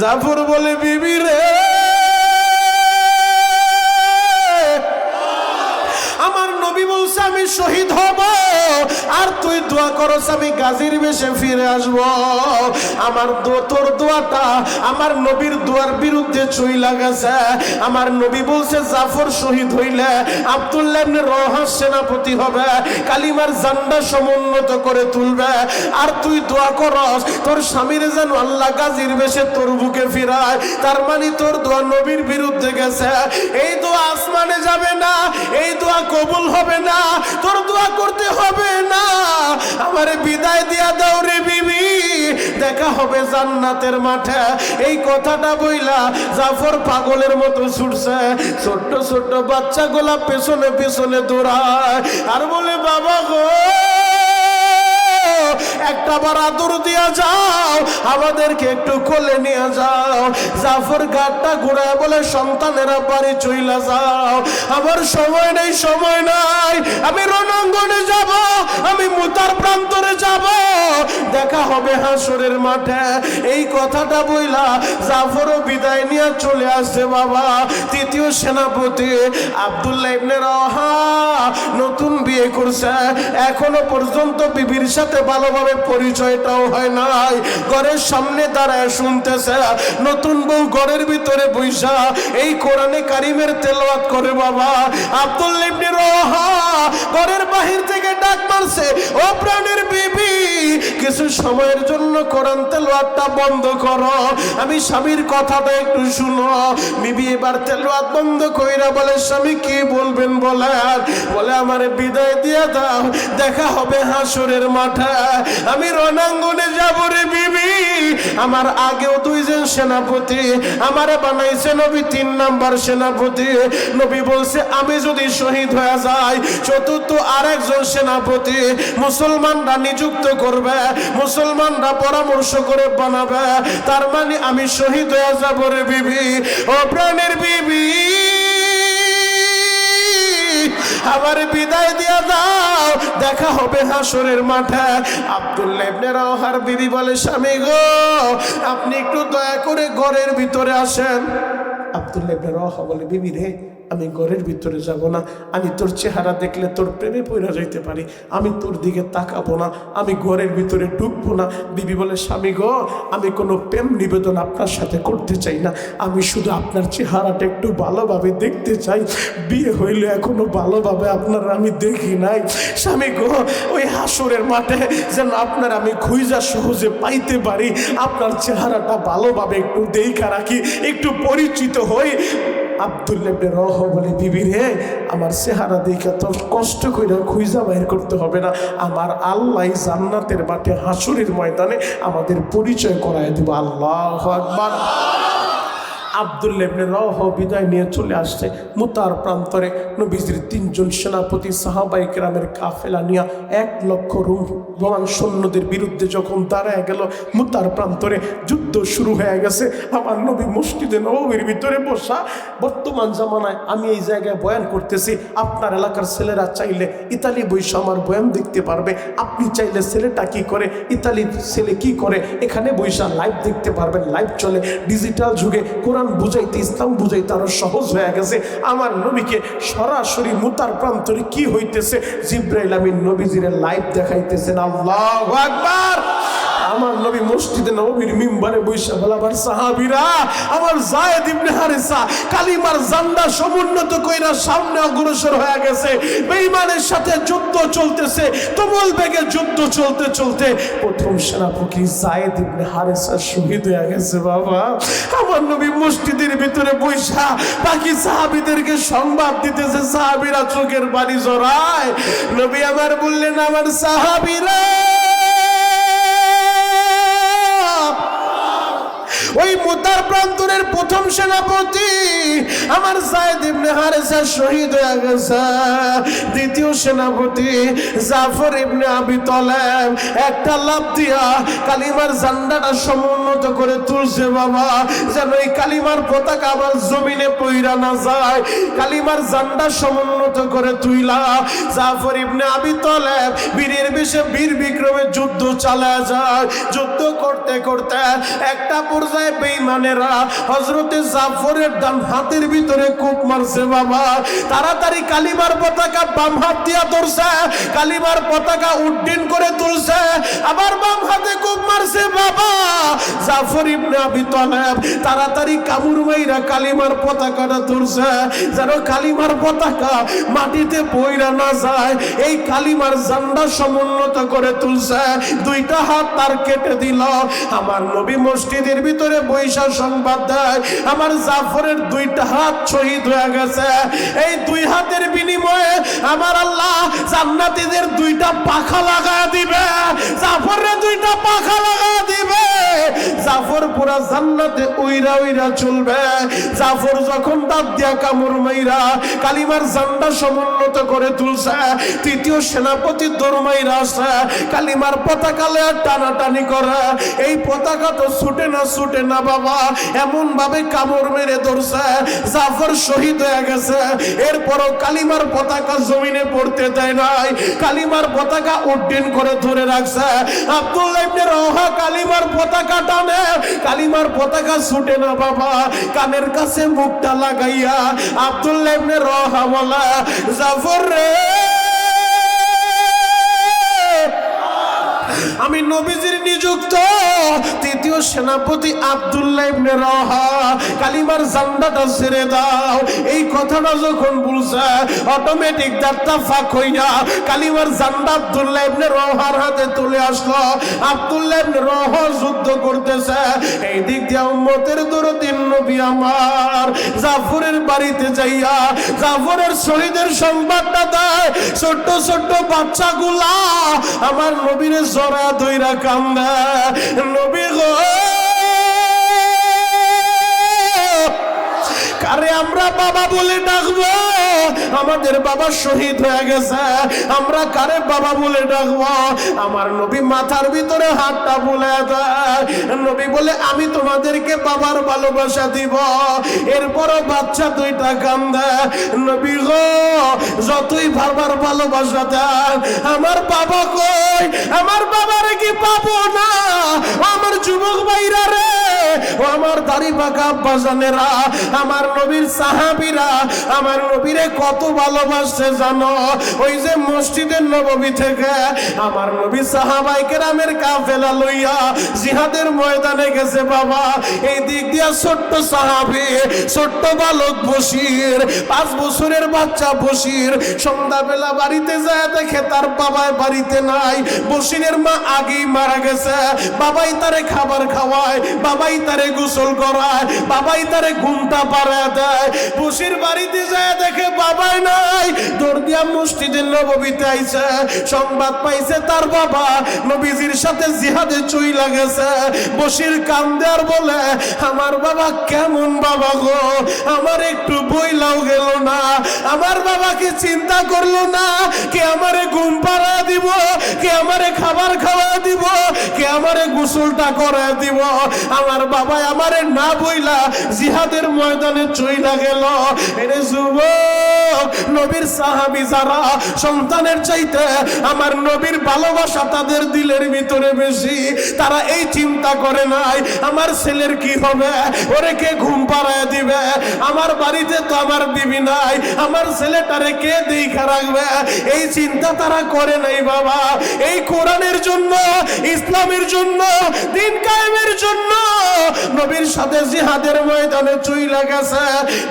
জাফর বলে, বিবি রে, আমার নবী বলছে আমি শহীদ হব, আর তুই দোয়া করস আমি গাজীর বেশে ফিরে আসব। আমার তোর দোয়াটা আমার নবীর দোয়ার বিরুদ্ধে চইলা গেছে। আমার নবী বলছে জাফর শহীদ হইলে আব্দুল্লাহ ইবনে রওহা সেনাপতি হবে, কালিমার ঝান্ডা সমুন্নত করে তুলবে, আর তুই দোয়া করস তোর স্বামীর যেন আল্লাহ গাজীর বেশে তোর বুকে ফিরায়। তার মানে তোর দোয়া নবীর বিরুদ্ধে গেছে। এই দোয়া আসমানে যাবে না, এই দোয়া কবুল হবে না, তোর দোয়া করতে হবে না। আমারে বিদায় দিয়া দাও রে বিবি, দেখা হবে জান্নাতের মাঠে। এই কথাটা বইলা জাফর পাগলের মতো ছুটছে। ছোট্ট ছোট্ট বাচ্চাগুলা পেছনে পেছনে দৌড়ায় আর বলে, বাবা গো, একটা বার আদর দিয়া যাও, আমাদেরকে একটু কোলে নিয়ে যাও। জাফর গাটটা ঘুরায় বলে, সন্তানেরা বাড়ি চইলা যাও, আমার সময় নেই, সময় নাই, আমি রণাঙ্গনে যাব, আমি মুতার প্রান্তরে যাব, দেখা হবে হাসরের মাঠে। এই কথাটা বইলা জাফরও বিদায় নিয়ে চলে আসছে। বাবা, তৃতীয় সেনাপতি আব্দুল্লাহ ইবনে রওহা নতুন বিয়ে করছে, এখনো পর্যন্ত বিবির সাথে ভালোভাবে পরিচয়টাও হয় নাই। ঘরের সামনে দাঁড়ায় শুনতেছে, নতুন বউ ঘরের ভিতরে বইসা এই কোরআনে কারিমের তেলাওয়াত করে। বাবা, আব্দুল্লাহ ইবনে রওহা ঘরের বাহির থেকে ডাক মারছে, ও প্রাণের বিবি, কিছু সময়ের জন্য কোরআন তেলাওয়াতটা বন্ধ করো, আমি স্বামীর কথাটা একটু শুনো। বিবি এবার তেলাওয়াত বন্ধ কইরা বলে, স্বামী কি বলবেন বলেন? বলে, আমারে বিদায় দিয়ে দাও, দেখা হবে হাসরের মাঠে, আমি রণাঙ্গনে যাব রে বিবি। আমার আগেও দুইজন সেনাপতি আমারে বানাইছে নবী 3 নাম্বার সেনাপতি। নবী বলছে আমি যদি শহীদ হয়ে যাই, চতুর্থ আরেকজন সেনাপতি মুসলমানরা নিযুক্ত করবে, মুসলমানরা পরামর্শ করে বানাবে, তার মানে আমি শহীদ হয়ে যাব রে বিবি। ও প্রাণের বিবি, আমার বিদায় দিয়া দাও, দেখা হবে হাসরের মাঠে। আব্দুল্লাহ ইবনে রওহার বিবি বলে, স্বামী গো, আপনি একটু দয়া করে ঘরের ভিতরে আসেন। আব্দুল্লাহ ইবনে রওহা বলে, বিবি রে, আমি ঘরের ভিতরে যাব না, আমি তোর চেহারা দেখলে তোর প্রেমে পড়ে যাইতে পারি, আমি তোর দিকে তাকাবো না, আমি ঘরের ভিতরে ঢুকবো না। বিবি বলে, স্বামী গো, আমি কোনো প্রেম নিবেদন আপনার সাথে করতে চাই না, আমি শুধু আপনার চেহারাটা একটু ভালোভাবে দেখতে চাই, বিয়ে হইলে এখনো ভালোভাবে আপনার আমি দেখি নাই। স্বামী গো, ওই হাসরের মাঠে যেন আপনার আমি খুঁজা সহজে পাইতে পারি, আপনার চেহারাটা ভালোভাবে একটু দেখা রাখি, একটু পরিচিত হই। আব্দুল্লাহ ইবনে রওহা বলে, বিবি রে, আমার চেহারা দেখে তোর কষ্ট করে খুঁজা বাইর করতে হবে না, আমার আল্লাহ জান্নাতের মাঠে হাসরের ময়দানে আমাদের পরিচয় করায় দেব। আল্লাহু আকবার। আব্দুল্লাহ ইবনে রওহা বিদায় নিয়ে চলে আসছে মুতার প্রান্তরে। নবীজির 3 জন সেনাপতি সাহাবায়ে কেরামের কাফেলা নিয়ে 1 লক্ষ রোমান সৈন্যদের বিরুদ্ধে যখন দাঁড়ায় গেল মুতার প্রান্তরে, যুদ্ধ শুরু হয়ে গেছে। আমার নবী মসজিদে নববীর ভিতরে বসা। বর্তমান জামানায় আমি এই জায়গায় বয়ান করতেছি, আপনার এলাকার ছেলেরা চাইলে ইতালি বৈশা আমার বয়ান দেখতে পারবে, আপনি চাইলে ছেলেটা কি করে, ইতালির ছেলে কি করে, এখানে বৈশা লাইভ দেখতে পারবেন। লাইভ চলে, ডিজিটাল যুগে কোরআন বুঝাইতে, ইসলাম বুঝাইতে আরো সহজ হয়ে গেছে। আমার নবীকে সরাসরি মুতার প্রান্তরে কি হইতেছে, জিব্রাইল আমিন নবীজিরে লাইভ দেখাইতেছেন। আল্লাহু আকবার। আমার নবী মসজিদে নববীর মিম্বারে বৈশা বলাবার, সাহাবীরা, আমার যায়েদ ইবনে হারিসা কালিমার ঝান্ডা সমুন্নত কইরা সামনে অগ্রসর হয়ে গেছে, বেঈমানের সাথে যুদ্ধ চলতেছে, তুমুল বেগে যুদ্ধ চলতে চলতে প্রথম সেনাপতি যায়েদ ইবনে হারিসা শহীদ হয়ে গেছে। বাবা, আমার নবী মসজিদের ভিতরে বৈশা বাকি সাহাবীদেরকে সংবাদ দিতেছে, সাহাবীরা চোখের পানি জড়ায়। নবী আমার বললেন, আমার সাহাবীরা, ওই মুতার প্রান্তরের প্রথম সেনাপতি আমার যায়েদ ইবনে হারিসা শহীদ হয়ে গেছে। দ্বিতীয় সেনাপতি জাফর ইবনে আবি তালেব একটা লাফ দিয়া কালিমার ঝান্ডাটা সমুন্নত সমুন্নত করে তুলছে বাবা, যেন এই কালিমার পতাকা আমার জমিনে পইরা না যায়। কালিমার ঝান্ডা সমুন্নত করে তুইলা জাফর ইবনে আবি তালেব বীরের বেশে বীর বিক্রমে যুদ্ধ চালায় যায়। যুদ্ধ করতে করতে একটা পর্যায়ে বেঈমানেরা হযরতে জাফরের ডান হাতের ভিতরে কূপ মারছে বাবা। তাড়াতাড়ি কালিমার পতাকা বাম হাত দিয়া ধরছে, কালিমার পতাকা উড্ডীন করে তুলছে, আবার বাম হাতে কূপ মারছে বাবা। জাফর ইবনে আবি তালেব তাড়াতাড়ি কামড় মাইরা কালিমার পতাকাটা ধরছে, যেন কালিমার পতাকা মাটিতে পইরা না যায়। এই কালিমার ঝান্ডা সমুন্নত করে তুলছে, দুইটা হাত তার কেটে দিল। আমার নবী মসজিদের ভিতরে বৈশা সংবাদ দেয়, আমার জাফরের দুইটা হাত শহীদ হয়ে গেছে। এই দুই হাতের বিনিময়ে আমার আল্লাহ জান্নাতীদের দুইটা পাখা লাগা দিবে, জাফরের দুইটা পাখা লাগা দিবে। জাফর পুরা জান্নাতে উইরা উইরা চলবে। জাফর যখন দাঁত দিয়া কামড় মাইরা কালিমার ঝান্ডা সমুন্নত করে তুলছে, তৃতীয় সেনাপতি দরমাইরা আসে, কালিমার পতাকা লয়ে টানাটানি করে। এই পতাকা তো ছুটে না বাবা, এমন ভাবে কামড় মেরে ধরছে, জাফর শহীদ হয়ে গেছে। এরপরও কালিমার পতাকা জমিনে পড়তে দেয় নাই, কালিমার পতাকা উড্ডীন করে ধরে রাখছে। আব্দুল্লাহ ইবনে রওহা কালিমার পতাকা টানে, কালিমার পতাকা ছুটে না বাবা। কানের কাছে মুখটা লাগাইয়া আব্দুল্লাহ ইবনে রওহা বলে, জাফর রে, আমি নবীজির নিযুক্ত তৃতীয় সেনাপতি আব্দুল্লাহ ইবনে রওহা, কালিমার ঝান্ডাটা ছেড়ে দাও। এই কথাটা যখন বলছে, অটোমেটিক দাঁতটা ফাঁক হইয়া কালিমার ঝান্ডা আব্দুল্লাহ ইবনে রওহার হাতে তুলে আসলো। আব্দুল্লাহ ইবনে রওহা যুদ্ধ করতেছে, এই দিক দিয়ে উম্মতের দরদী নবী আমার জাফরের বাড়িতে যাইয়া জাফরের শহীদের সংবাদটা দেয়। ছোট্ট ছোট্ট বাচ্চাগুলা আমার নবীর জরা দইরা কান্দে, নবী গো কারে আমরা বাবা বলে ডাকবো? আমাদের বাবা শহীদ হয়ে গেছে, আমরা কারে বাবা বলে ডাকবো? আমার নবী মাথার ভিতরে হাতটা বুলে দেয়, নবী বলে আমি তোমাদেরকে বাবার ভালোবাসা দিব। এরপরও বাচ্চা দুইটা কান্দে, নবী গো যতই বাবার ভালোবাসা দেন, আমার বাবা কই? আমার বাবারে কি পাবো না? আমার যুবক ভাইরা রে, ও আমার দাড়ি পাকা বাজানেরা, আমার নবীর সাহাবীরা আমার নবীরে কত ভালোবাসে জানো? ওই যে মসজিদের নববী থেকে আমার নবী সাহাবায়ে কেরামের কাফেলা লইয়া জিহাদের ময়দানে গেছে বাবা। এই দিক দিয়া ছোট্ট সাহাবী, ছোট্ট বালক বশির, 5 বছরের বাচ্চা বশির সন্ধ্যাবেলা বাড়িতে যায়, দেখে তার বাবাই বাড়িতে নাই। বশিরের মা আগেই মারা গেছে, বাবাই তারে খাবার খাওয়ায়, বাবাই তারে গোসল করায়, বাবাই তারে ঘুমটা পাড়ায় দেয়। বশির বাড়িতে যায়, দেখে বাবাই নাই, দৌড় দিয়া মসজিদের নববীতে আইছে, সংবাদ পাইছে তার বাবা নবীজির সাথে জিহাদে চইলা গেছে। বশির কান্দে আর বলে, আমার বাবা কেমন বাবা গো, আমার একটু বইলাও গেল না, আমার বাবাকে চিন্তা করলো না, কে আমারে ঘুম পাড়া দিব, কে আমারে খাবার খাওয়া দিব, কে আমারে গোসলটা করে দিব? আমার বাবা আমারে না বইলা জিহাদের ময়দানে চইলা গেল। এরে যুবক, নবীর সাহাবী যারা সন্তানের চাইতে আমার নবীর ভালোবাসা তাদের দিলের ভিতরে বেশি, তারা এই চিন্তা করে নাই আমার ছেলের কি হবে, ওরে কে ঘুম পাড়ায় দিবে, আমার বাড়িতে তো আমার বিবি নাই, আমার ছেলেটারে কে দেখা রাখবে, এই চিন্তা তারা করে নাই বাবা। এই কোরআনের জন্য, ইসলামের জন্য, দিন কায়েমের জন্য নবীর সাথে জিহাদের ময়দানে চইলা গেছে।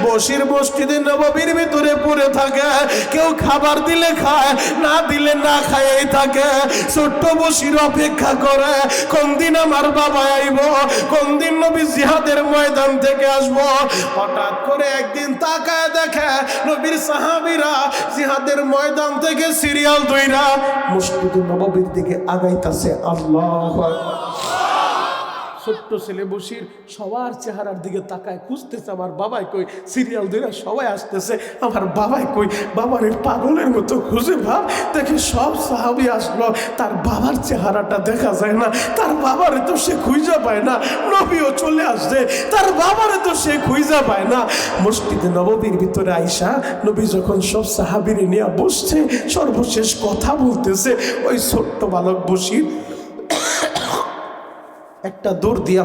বশির মসজিদে নববীর ভিতরে পড়ে থাকে, কেউ খাবার দিলে খায়, না দিলে না খায়ই থাকে। ছোট্ট বশির অপেক্ষা করে কোন দিন আমার বাবা আইব, কোন দিন নবী জিহাদের ময়দান থেকে আসবো। হঠাৎ করে একদিন তাকায় দেখে নবীর সাহাবীরা জিহাদের ময়দান থেকে সিরিয়াল ধইরা মসজিদে নববীর দিকে আগাইতাছে। আল্লাহু আকবার। ছোট্ট ছেলে বসির সবার চেহারার দিকে তাকায় খুঁজতেছে আমার বাবাই কই, সিরিয়াল ধরে সবাই আসতেছে আমার বাবাই কই, বাবারে পাগলের মতো খুঁজে ভাব দেখে সব সাহাবী আসলো, তার বাবার চেহারাটা দেখা যায় না, তার বাবারে তো সে খুঁজে পায় না, নবীও চলে আসছে তার বাবারে তো সে খুঁজে পায় না। মসজিদে নববীর ভিতরে আইসা নবী যখন সব সাহাবীরে নিয়ে বসছে সর্বশেষ কথা বলতেছে, ওই ছোট্ট বালক বসির একটা দৌড় দিয়া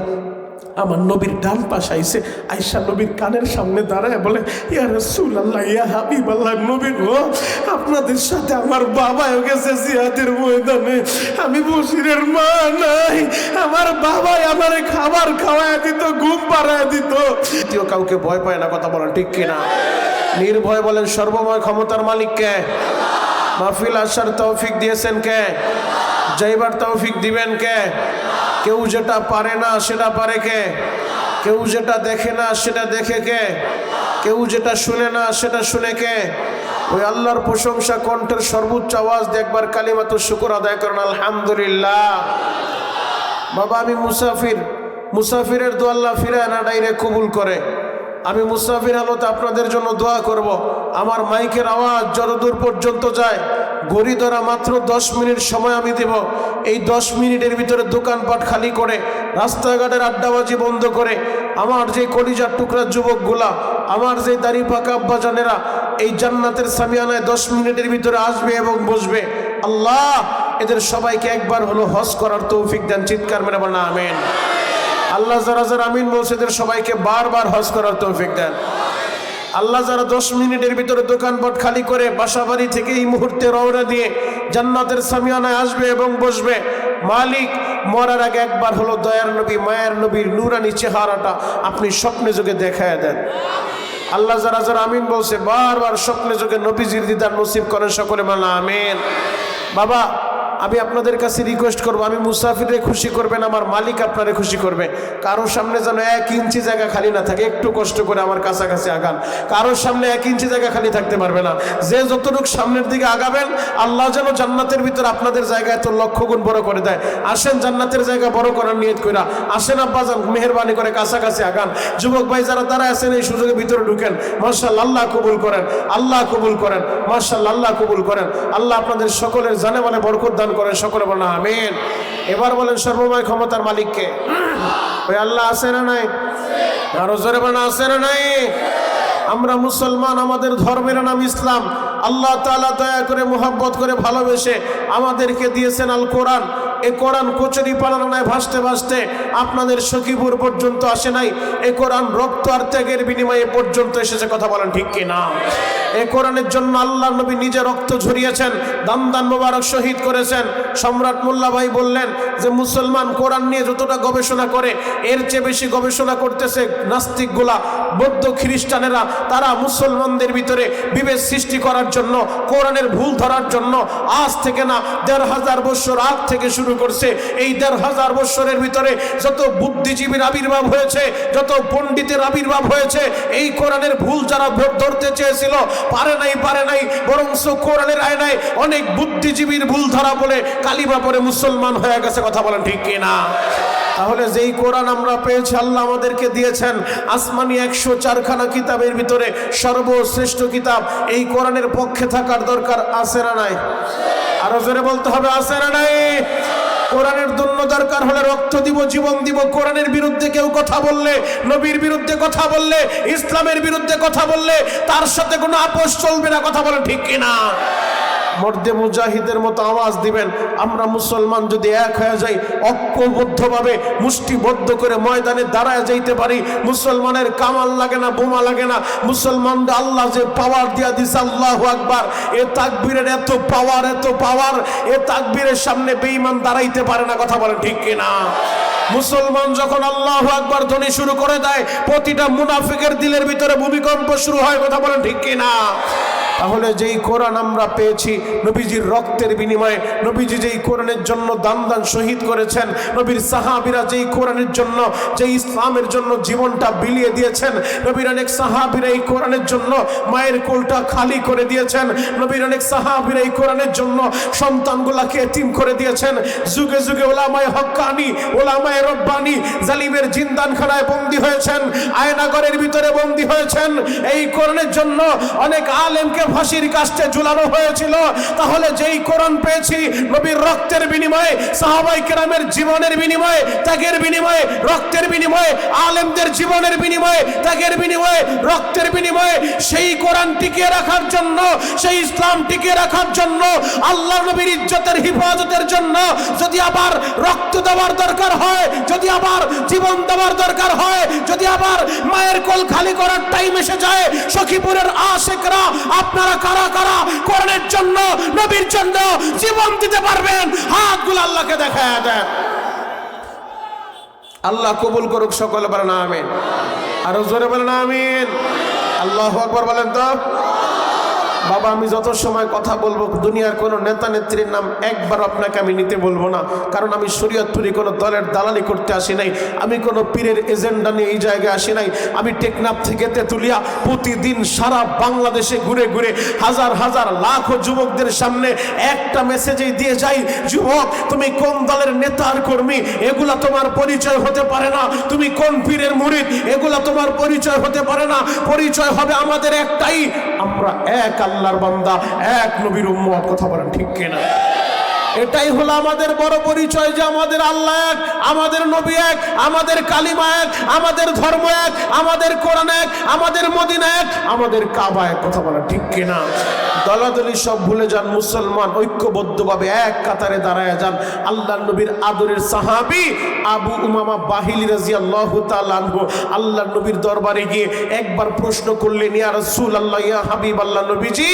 আমার নবীর ডান পাশে আইসে আয়েশা নবীর কানের সামনে দাঁড়ায় বলে, ইয়া রাসূলুল্লাহ ইয়া হাবিবাল্লাহ, নবী গো আপনাদের সাথে আমার বাবাও গেছে জিহাদের ময়দানে, আমি বশিরের মা নাই, আমার বাবাই আমারে খাবার খাওয়ায় দিত, ঘুম পাড়ায় দিত। দ্বিতীয় কাউকে ভয় পায় না, কথা বলেন ঠিক কিনা? নির্ভয় বলেন সর্বময় ক্ষমতার মালিক কে? মাহফিল আসার তৌফিক দিয়েছেন কে? যাইবার তৌফিক দিবেন কে? কেউ যেটা পারে না সেটা পারে কে? কেউ যেটা দেখে না সেটা দেখে কে? কেউ যেটা শুনে না সেটা শুনে কে? ওই আল্লাহর প্রশংসা কণ্ঠের সর্বোচ্চ আওয়াজ দিয়ে একবার কালিমাতু শুকর আদায় করেন আলহামদুলিল্লাহ। বাবা আমি মুসাফির, মুসাফিরের দোয়া আল্লাহ ফিরায় না ডাইরেক্ট কবুল করে। আমি মুসাফির হালতে আপনাদের জন্য দোয়া করব। আমার মাইকের আওয়াজ যতদূর পর্যন্ত যায় ঘড়ি ধরা মাত্র 10 মিনিট সময় আমি দেব। এই 10 মিনিটের ভিতরে দোকানপাট খালি করে, রাস্তাঘাটের আড্ডাবাজি বন্ধ করে, আমার যে কলিজার টুকরা যুবকগুলা, আমার যে দাড়ি পাকা আব্বাজানেরা এই জান্নাতের সামিয়ানায় 10 মিনিটের ভিতরে আসবে এবং বসবে, আল্লাহ এদের সবাইকে একবার হলো হজ করার তৌফিক দেন। চিৎকার মেরে বলেন আমিন। আল্লাহ যারা যারা আমিন বলছে এদের সবাইকে বারবার হজ করার তৌফিক দেন। আল্লাহ যারা 10 মিনিটের ভিতরে দোকানপাট খালি করে বাসাবাড়ি থেকে এই মুহূর্তে রওনা দিয়ে জান্নাতের সামিয়ানায় আসবে এবং বসবে, মালিক মরার আগে একবার হলো দয়ার নবী মায়ের নবীর নূরানি চেহারাটা আপনি স্বপ্নে যোগে দেখায় দেন। আল্লাহ যারা যারা আমিন বলছে বারবার স্বপ্নে যোগে নবীজির দিদার নসিব করেন, সকলে বলেন আমিন। বাবা আমি আপনাদের কাছে রিকোয়েস্ট করবো, আমি মুসাফিরে খুশি করবেন, আমার মালিক আপনারে খুশি করবে। কারোর সামনে যেন 1 ইঞ্চি জায়গা খালি না থাকে, একটু কষ্ট করে আমার কাছাকাছি আগান। কারোর সামনে 1 ইঞ্চি জায়গা খালি থাকতে পারবে না। যে যতটুকু সামনের দিকে আগাবেন আল্লাহ যেন জান্নাতের ভিতরে আপনাদের জায়গা এত লক্ষ গুণ বড় করে দেয়। আসেন জান্নাতের জায়গা বড় করার নিয়ত কইরা আসেন, আব্বাজান মেহেরবানি করে কাছাকাছি আগান। যুবক ভাই যারা তারা আছেন এই সুযোগে ভিতরে ঢুকেন। মাশাআল্লাহ, আল্লাহ কবুল করেন, আল্লাহ কবুল করেন, মাশাআল্লাহ আল্লাহ কবুল করেন। আল্লাহ আপনাদের সকলের জানে মানে বরকত দান করেন, সকলে বলেন আমিন। এবার বলেন সর্বময় ক্ষমতার মালিককে? ওই আল্লাহ আছে না নাই? আরো জোরে বলেন আছে না নাই? আমরা মুসলমান, আমাদের ধর্মের নাম ইসলাম। আল্লাহ তাআলা দয়া করে মুহাব্বত করে ভালোবেসে আমাদেরকে দিয়েছেন আল কোরআন। এই কোরআন কচুরি পালানায় ভাসতে ভাসতে আপনাদের সখীপুর পর্যন্ত আসে নাই। এই কোরআন রক্ত আর ত্যাগের বিনিময়ে পর্যন্ত এসেছে, কথা বলেন ঠিক কিনা? এই কোরআনের জন্য আল্লাহ নবী নিজে রক্ত ঝরিয়েছেন, দাম দান মোবারক শহীদ করেছেন। সম্রাট মোল্লা ভাই বললেন যে মুসলমান কোরআন নিয়ে যতটা গবেষণা করে এর চেয়ে বেশি গবেষণা করতেছে নাস্তিকগুলা, বৌদ্ধ খ্রিস্টানেরা। তারা মুসলমানদের ভিতরে বিভেদ সৃষ্টি করার জন্য, কোরআনের ভুল ধরার জন্য আজ থেকে না 1500 বছর আগ থেকে শুরু করছে। এই 1500 বছরের ভিতরে যত বুদ্ধিজীবীর আবির্ভাব হয়েছে, যত পণ্ডিতের আবির্ভাব হয়েছে, এই কোরআনের ভুল যারা ধরতে চেয়েছিল পারে নাই, বরং কোরআনের আয়নায় অনেক বুদ্ধিজীবীর ভুল ধরা বলে কালিমা পড়ে মুসলমান হয়ে গেছে, কথা বলেন ঠিক কিনা? তাহলে যেই কোরআন আমরা পেয়েছি, আল্লাহ আমাদেরকে দিয়েছেন আসমানি 104খানা কিতাবের ভিতরে সর্বশ্রেষ্ঠ কিতাব। এই কোরআনের পক্ষে থাকার দরকার আছে না নাই? আরো জোরে বলতে হবে আছে না নাই? কোরআনের জন্য দরকার হলে রক্ত দিব, জীবন দিব। কোরআনের বিরুদ্ধে কেউ কথা বললে, নবীর বিরুদ্ধে কথা বললে, ইসলামের বিরুদ্ধে কথা বললে তার সাথে কোনো আপোষ চলবে না, কথা বলেন ঠিক কিনা? মর্দে মুজাহিদের মতো আওয়াজ দিবেন। আমরা মুসলমান যদি এক হয়ে যাই, ঐক্যবদ্ধভাবে মুষ্টিবদ্ধ করে ময়দানে দাঁড়ায় যাইতে পারি, মুসলমানের কামাল লাগে না, বোমা লাগে না। মুসলমানরা আল্লাহ যে পাওয়ার দিয়া দিছে, আল্লাহু আকবার, এ তাকবীরের এত পাওয়ার, এ তাকবীরের সামনে বেঈমান দাঁড়াইতে পারে না, কথা বলেন ঠিক কিনা? মুসলমান যখন আল্লাহু আকবার ধ্বনি শুরু করে দেয়, প্রতিটা মুনাফিকের দিলের ভিতরে ভূমিকম্প শুরু হয়, কথা বলেন ঠিক কিনা? তাহলে যেই কোরআন আমরা পেয়েছি নবীজির রক্তের বিনিময়ে, নবীজি যেই কোরআনের জন্য দান শহীদ করেছেন, নবীর সাহাবীরা যেই কোরআনের জন্য, যেই ইসলামের জন্য জীবনটা বিলিয়ে দিয়েছেন, নবীর অনেক সাহাবীরা এই কোরআনের জন্য মায়ের কোলটা খালি করে দিয়েছেন, নবীর অনেক সাহাবীরা এই কোরআনের জন্য সন্তানগুলাকে এতিম করে দিয়েছেন। যুগে যুগে ওলামায়ে হক্কানি, ওলামায়ে রব্বানি জালিমের জিন্দানখানায় বন্দী হয়েছেন, আয়নাগরের ভিতরে বন্দী হয়েছেন। এই কোরআনের জন্য অনেক আলেমকে ফাঁসির কাস্টে ঝুলানো হয়েছিল। তাহলে যেই কোরআন পেয়েছি নবীর রক্তের বিনিময়ে, সাহাবায়ে কেরামের জীবনের বিনিময়ে, ত্যাগের বিনিময়ে, রক্তের বিনিময়ে, আলেমদের জীবনের বিনিময়ে, ত্যাগের বিনিময়ে, রক্তের বিনিময়ে, সেই কোরআন টিকিয়ে রাখার জন্য, সেই ইসলাম টিকিয়ে রাখার জন্য, আল্লাহ নবীর ইজ্জতের হিফাজতের জন্য যদি আবার রক্ত দেওয়ার দরকার হয়, যদি আবার জীবন দেওয়ার দরকার হয়, যদি আবার মায়ের কোল খালি করার টাইম এসে যায়, সখীপুরের আশিকরা আপনারা কারা কারা কোরআনের জন্য, নবীর জন্য জীবন দিতে পারবেন? হাতগুলো আল্লাহকে দেখায় দেন। আল্লাহ কবুল করুক। সকলে বলেন আমিন। আরো জোরে বলেন আমিন। আল্লাহু আকবার বলেন তো। বাবা, আমি যত সময় কথা বলবো দুনিয়ার কোনো নেতা নেত্রীর নাম একবার আপনাকে আমি নিতে বলবো না, কারণ আমি শরীয়তপুরি কোনো দলের দালালি করতে আসি নাই, আমি কোনো পীরের এজেন্ডা নিয়ে এই জায়গায় আসি নাই। আমি টেকনাফ থেকে তেতুলিয়া প্রতিদিন সারা বাংলাদেশে ঘুরে ঘুরে হাজার হাজার লাখো যুবকদের সামনে একটা মেসেজই দিয়ে যাই, যুবক তুমি কোন দলের নেতা আর কর্মী এগুলা তোমার পরিচয় হতে পারে না, তুমি কোন পীরের মুরিদ এগুলা তোমার পরিচয় হতে পারে না। পরিচয় হবে আমাদের একটাই, আমরা এক আল্লাহর বান্দা, এক নবীর উম্মত। কথা বলেন ঠিক কিনা? এটাই হলো আমাদের বড় পরিচয় যে আমাদের আল্লাহ এক, আমাদের নবী এক, আমাদের কালিমা এক, আমাদের ধর্ম এক, আমাদের কোরআন এক, আমাদের মদিনা এক, আমাদের কাবা এক। কথা বলেন ঠিক কিনা? দলাদলি সব ভুলে যান, মুসলমান ঐক্যবদ্ধভাবে এক কাতারে দাঁড়ায় যান। আল্লাহ নবীর আদরের সাহাবী আবু উমামা বাহিলি রাদিয়াল্লাহু তাআলা আনহু আল্লাহ নবীর দরবারে গিয়ে একবার প্রশ্ন করলেন, ইয়া রাসূলুল্লাহ, ইয়া হাবিবাল্লাহ, নবীজি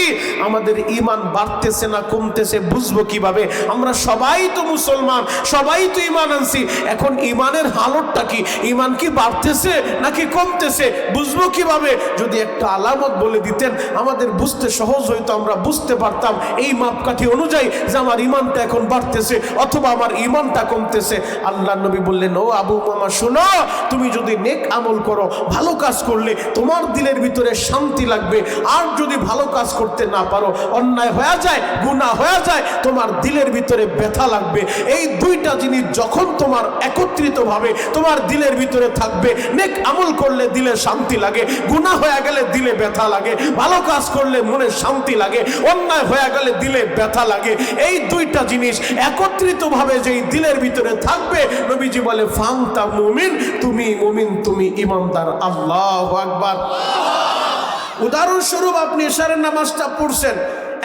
আমাদের ঈমান বাড়তেছে না কমতেছে বুঝবো কিভাবে? আমরা সবাই তো মুসলমান, সবাই তো ঈমান আনছি, এখন ঈমানের হালতটা কি? ঈমান কি বাড়তেছে নাকি কমতেছে বুঝবো কিভাবে? যদি একটা আলামত বলে দিতেন আমাদের বুঝতে সহজ হইতো, আমরা বুঝতে পারতাম এই মাপকাঠি অনুযায়ী যে আমার ঈমানটা এখন বাড়তেছে অথবা আমার ঈমানটা কমতেছে। আল্লাহ নবী বললেন, ও আবু উমামা শোনো, তুমি যদি নেক আমল করো, ভালো কাজ করলে তোমার দিলের ভিতরে শান্তি লাগবে, আর যদি ভালো কাজ করতে না পারো, অন্যায় হয়ে যায়, গুনাহ হয়ে যায়, তোমার দিলের ভিতরে ব্যথা লাগবে। এই দুইটা জিনিস যখন তোমার একত্রিতভাবে তোমার দিলের ভিতরে থাকবে, নেক আমল করলে দিলে শান্তি লাগে, গুনাহ হয়ে গেলে দিলে ব্যথা লাগে, ভালো কাজ করলে মনে শান্তি লাগে, অন্যায় হয়ে গেলে দিলে ব্যথা লাগে। এই দুইটা জিনিস একত্রিতভাবে যেই দিলের ভিতরে থাকবে, নবীজি বলে ফান্তা মুমিন, তুমি মুমিন, তুমি ঈমানদার। আল্লাহু আকবার। উদাহরণস্বরূপ আপনি এশারের নামাজটা পড়ছেন,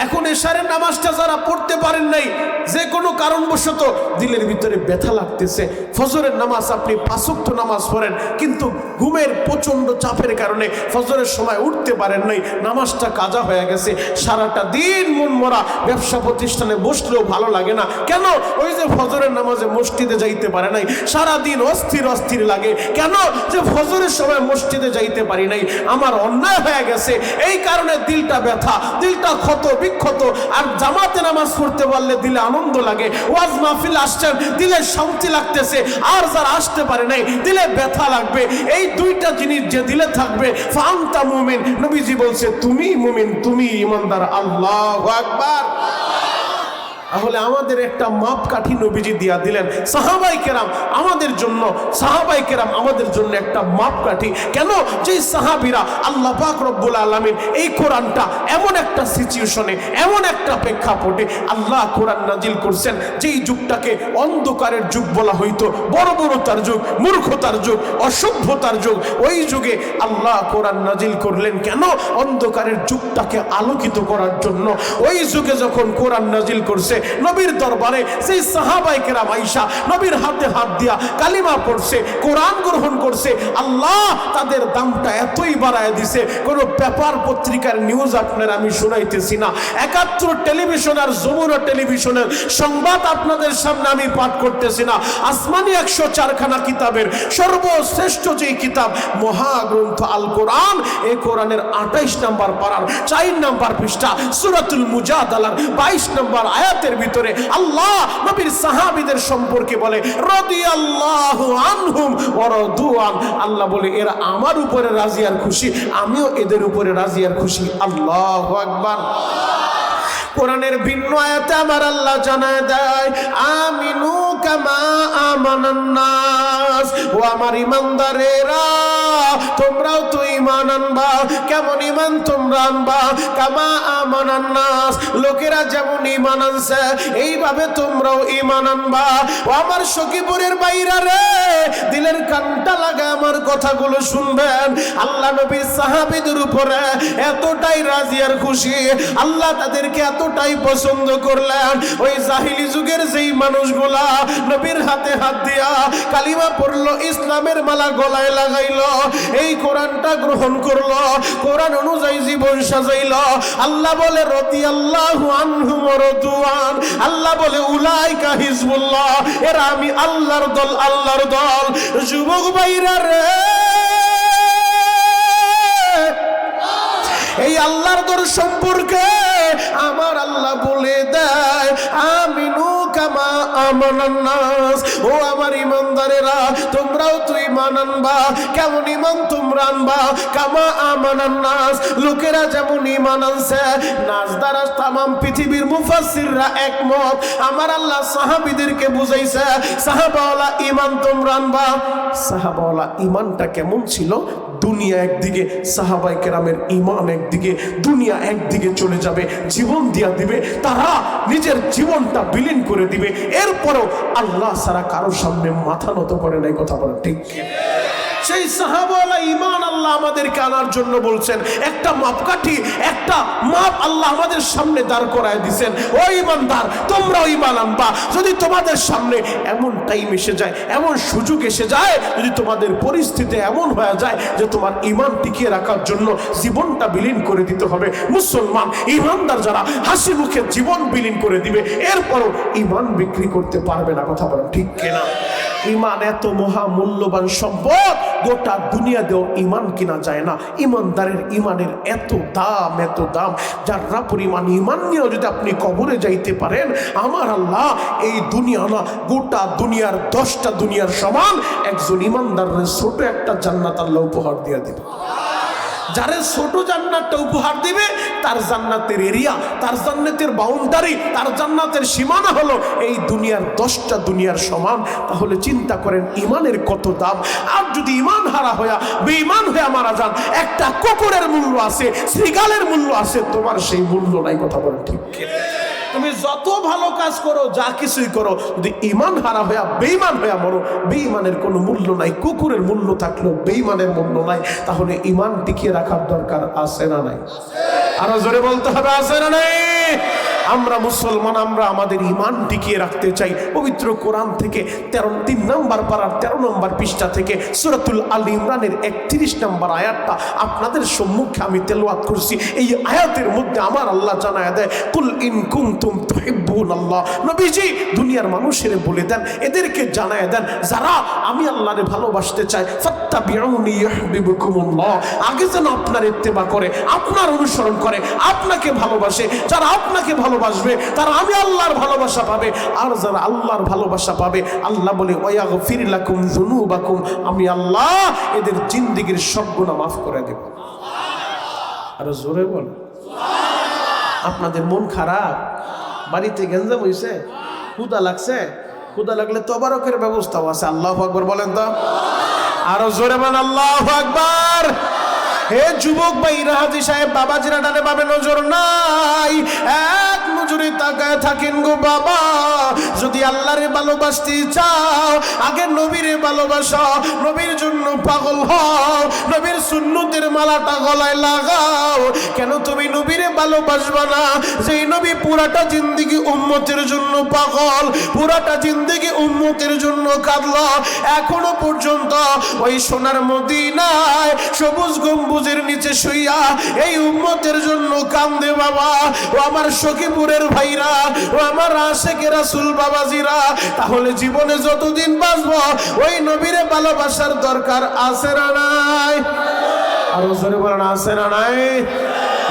এখন এশারের নামাজটা যারা পড়তে পারেন নাই, যে কোনো কারণবশত দিলের ভিতরে ব্যথা লাগতেছে, ফজরের নামাজ আপনি 5 ওয়াক্ত নামাজ পড়েন কিন্তু ঘুমের প্রচন্ড চাপের কারণে ফজরের সময় উঠতে পারেন নাই, নামাজটা কাজা হয়ে গেছে, সারাটা দিন মন মরা, ব্যবসা প্রতিষ্ঠানে বসলেও ভালো লাগে না। কেন? ওই যে ফজরের নামাজে মসজিদে যাইতে পারে নাই, সারা দিন অস্থির অস্থির লাগে। কেন? যে ফজরের সময় মসজিদে যাইতে পারি নাই, আমার অন্যায় হয়ে গেছে, এই কারণে দিলটা ব্যথা, দিলটা ক্ষত বিক্ষত। আর জামাতে নামাজ পড়তে পারলে দিলে আনন্দ লাগে, ওয়াজ মাহফিল আসছেন দিলে শান্তি লাগতেছে, আর যারা আসতে পারে নাই দিলে ব্যথা লাগবে। এই দুইটা জিনিস যে দিলে থাকবে, ফান্তা মুমিন, নবীজি বলছে তুমি মুমিন, তুমি ঈমানদার। আল্লাহু আকবার। তাহলে আমাদের একটা মাপকাঠি নবীজি দিয়া দিলেন, সাহাবায়ে কেরাম আমাদের জন্য, সাহাবায়ে কেরাম আমাদের জন্য একটা মাপকাঠি। কেন? যে সাহাবীরা আল্লাহ পাক রব্বুল আলামিন এই কোরআনটা এমন একটা সিচুয়েশনে, এমন একটা প্রেক্ষাপটে আল্লাহ কোরআন নাজিল করছেন, যেই যুগটাকে অন্ধকারের যুগ বলা হইতো, বর্বরতার যুগ, মূর্খতার যুগ, অসভ্যতার যুগ, ওই যুগে আল্লাহ কোরআন নাজিল করলেন। কেন? অন্ধকারের যুগটাকে আলোকিত করার জন্য। ওই যুগে যখন কোরআন নাজিল করছে, নবীর দরবারে সেই সাহাবায়ে কেরাম আয়েশা নবীর হাতে হাত দিয়া কালিমা পড়ছে, কোরআন গ্রহণ করছে, আল্লাহ তাদের দামটা এতই বাড়ায় দিছে, কোন পেপার পত্রিকার নিউজ আপনার আমি শুনাইতেছি না, 71 টেলিভিশন আর যমুনা টেলিভিশনের সংবাদ আপনাদের সামনে আমি পাঠ করতেছি না। আসমানি 104 খানা কিতাবের সর্বশ্রেষ্ঠ যে কিতাব মহাগ্রন্থ আল কোরআন, এই কোরআনের 28 নম্বর পারার 4 নম্বর পৃষ্ঠা সূরাতুল মুজাদালার 22 নম্বর আয়াতের ভিতরে আল্লাহ নবীর সাহাবীদের সম্পর্কে বলে রাদিয়াল্লাহু আনহুম ওয়া রাদু আন, আল্লাহ বলে এরা আমার উপরে রাজি আর খুশি, আমিও এদের উপরে রাজি আর খুশি। আল্লাহু আকবার। কোরআনের ভিন্ন আয়াতে আমার আল্লাহ জানায় দেয় আমিনু কামা আমানান নাস, ও আমার ঈমানদারেরা তোমরাও তো ঈমান আনবা। কেমন ঈমান তোমরা আনবা? কামা আমানান নাস, লোকেরা যেমন ঈমান আনছে এইভাবে তোমরাও ঈমান আনবা। ও আমার সখীপুরের বাইরা রে, দিলের কানটা লাগা আমার কথাগুলো শুনবেন। আল্লাহ নবীর সাহাবীদের উপরে এতটাই রাজি আর খুশি, আল্লাহ তাদেরকে এতটাই পছন্দ করলেন, ওই জাহিলি যুগের যেই মানুষগুলা নবীর হাতে হাত দিয়া কালিমা পড়লো, ইসলামের মালা গলায় লাগাইলো, এই কোরআনটা গ্রহণ করলো, কোরআন অনুযায়ী জীবন সাজাইলো, আল্লাহ বলে রাদিয়াল্লাহু আনহুম ওয়া রাদু আন, আল্লাহ বলে উলাইকা হিজবুল্লাহ, এরা আমি আল্লাহর দল, আল্লাহর দল। যুবক ভাইরা রে, এই আল্লাহর দল সম্পর্কে আমার আল্লাহ বলে দেয় আমিনু কামা আমানান নাস, ও আমার ঈমানদারেরা তোমরাও তো ঈমান আনবা। কেমন ঈমান তোমরা আনবা? কামা আমানান নাস, লোকেরা যেমন ঈমান আনছে। নাস দ্বারা तमाम পৃথিবীর মুফাসসিররা একমত, আমার আল্লাহ সাহাবীদেরকে বুঝাইছে সাহাবাওয়ালা ঈমান তোমরা আনবা। সাহাবাওয়ালা ঈমানটা কেমন ছিল? দুনিয়া একদিকে, সাহাবায়ে কেরামের ঈমান একদিকে, দুনিয়া একদিকে চলে যাবে, জীবন দিয়া দিবে, তারা নিজের জীবনটা বিলীন করে দিবে, এরপরও আল্লাহ ছাড়া কারোর সামনে মাথা নত করে নাই। কথা বলেন ঠিক? সেই সাহাবাওয়ালা ঈমান আল্লাহ আমাদেরকে আনার জন্য বলছেন, একটা মাপকাঠি, একটা মাপ আল্লাহ আমাদের সামনে দাঁড় করায় দিয়েছেন। ও ঈমানদার, তোমরাও ঈমান আনবা। যদি তোমাদের সামনে এমন টাইম এসে যায়, এমন সুযোগ এসে যায়, যদি তোমাদের পরিস্থিতি এমন হয়ে যায় যে তোমার ঈমান টিকিয়ে রাখার জন্য জীবনটা বিলীন করে দিতে হবে, মুসলমান ঈমানদার যারা হাসি মুখে জীবন বিলীন করে দিবে, এরপরও ঈমান বিক্রি করতে পারবে না। কথা বলেন ঠিক কিনা? ঈমান এত মহামূল্যবান সম্পদ, গোটা দুনিয়া দিয়েও ঈমান কিনা যায় না। ঈমানদারের ঈমানের এত দাম, এত দাম, যারা পরিমাণ ঈমান নিয়েও যদি আপনি কবরে যাইতে পারেন, আমার আল্লাহ এই দুনিয়া না, গোটা দুনিয়ার 10টা দুনিয়ার সমান একজন ঈমানদারের ছোট একটা জান্নাত আল্লাহ উপহার দিয়ে দিবে। যারে ছোট জান্নাতটা উপহার দিবে, তার জান্নাতের এরিয়া, তার জান্নাতের বাউন্ডারি, তার জান্নাতের সীমানা হলো এই দুনিয়ার 10টা দুনিয়ার সমান। তাহলে চিন্তা করেন ঈমানের কত দাম। আর যদি ঈমান হারা হইয়া বেঈমান হয়ে মারা যান, একটা কুকুরের মূল্য আছে, শৃগালের মূল্য আছে, তোমার সেই মূল্য নাই। কথা বলেন ঠিক? তুমি যত ভালো কাজ করো, যা কিছুই করো, যদি ঈমান হারা হইয়া বেঈমান হইয়া মরো, বেঈমানের কোনো মূল্য নাই। কুকুরের মূল্য থাকলেও বেঈমানের মূল্য নাই। তাহলে ঈমান টিকিয়ে রাখার দরকার আছে না নাই? আরো জোরে বলতে হবে, আছে না নাই? আমরা মুসলমান, আমরা আমাদের ঈমান টিকিয়ে রাখতে চাই। পবিত্র কোরআন থেকে 3 নম্বর পারার 13 নম্বর পৃষ্ঠা থেকে সূরাতুল আল ইমরানের 31 নম্বর আয়াতটা আপনাদের সম্মুখে আমি তেলাওয়াত করছি। এই আয়াতের মধ্যে আমার আল্লাহ জানায় দেয়, কুল ইন কুনতুম তুহিব্বুনাল্লাহ, নবীজি দুনিয়ার মানুষের বলে দেন, এদেরকে জানায় দেন, যারা আমি আল্লাহরে ভালোবাসতে চায়, ফাত্তাবিউনি ইউহিব্বুকুমুল্লাহ, আগে যেন আপনার ইত্তেবা করে, আপনার অনুসরণ করে, আপনাকে ভালোবাসে। যারা আপনাকে ভালোবাসবে তারা আমি আল্লাহর ভালোবাসা পাবে, আর যারা আল্লাহর ভালোবাসা পাবে, আল্লাহ বলে ওয়াগফির লাকুম যুনুবাকুম, আমি আল্লাহ এদের জিন্দেগীর সব গুনাহ মাফ করে দেব। আর জোরে বল সুবহানাল্লাহ। আপনাদের মন খারাপ, বাড়িতে গেঞ্জাম হইছে, ক্ষুধা লাগছে, ক্ষুধা লাগলে তবারকের ব্যবস্থাও আছে। আল্লাহু আকবার বলেন তো, আরো জোরে বলেন আল্লাহু আকবার। হে যুবক ভাইরা, হাজী সাহেব, বাবাজিরা, ডানে বামে নজর নাই, এক নজরে তাকায় থাকেন গো বাবা। যদি আল্লাহরে ভালোবাসতে চাও, আগে নবীরে ভালোবাসো, নবীর জন্য পাগল হও, নবীর সুন্নতের মালাটা গলায় লাগাও। কেন তুমি নবীরে ভালোবাসবা না? যেই নবী পুরাটা জিন্দেগি উম্মতের জন্য পাগল, পুরাটা জিন্দেগি উম্মতের জন্য কাঁদল, এখনো পর্যন্ত ওই সোনার মদিনায় সবুজ গম্বুজের নিচে শুইয়া এই উম্মতের জন্য কান্দে বাবা। ও আমার সখীপুরের ভাইরা, ও আমার আশেকে রাসূল বাবাজিরা, তাহলে জীবনে যতদিন বাঁচবো ওই নবীরে ভালোবাসার দরকার আছে না নাই? আরো জোরে বলেন, আছে না নাই?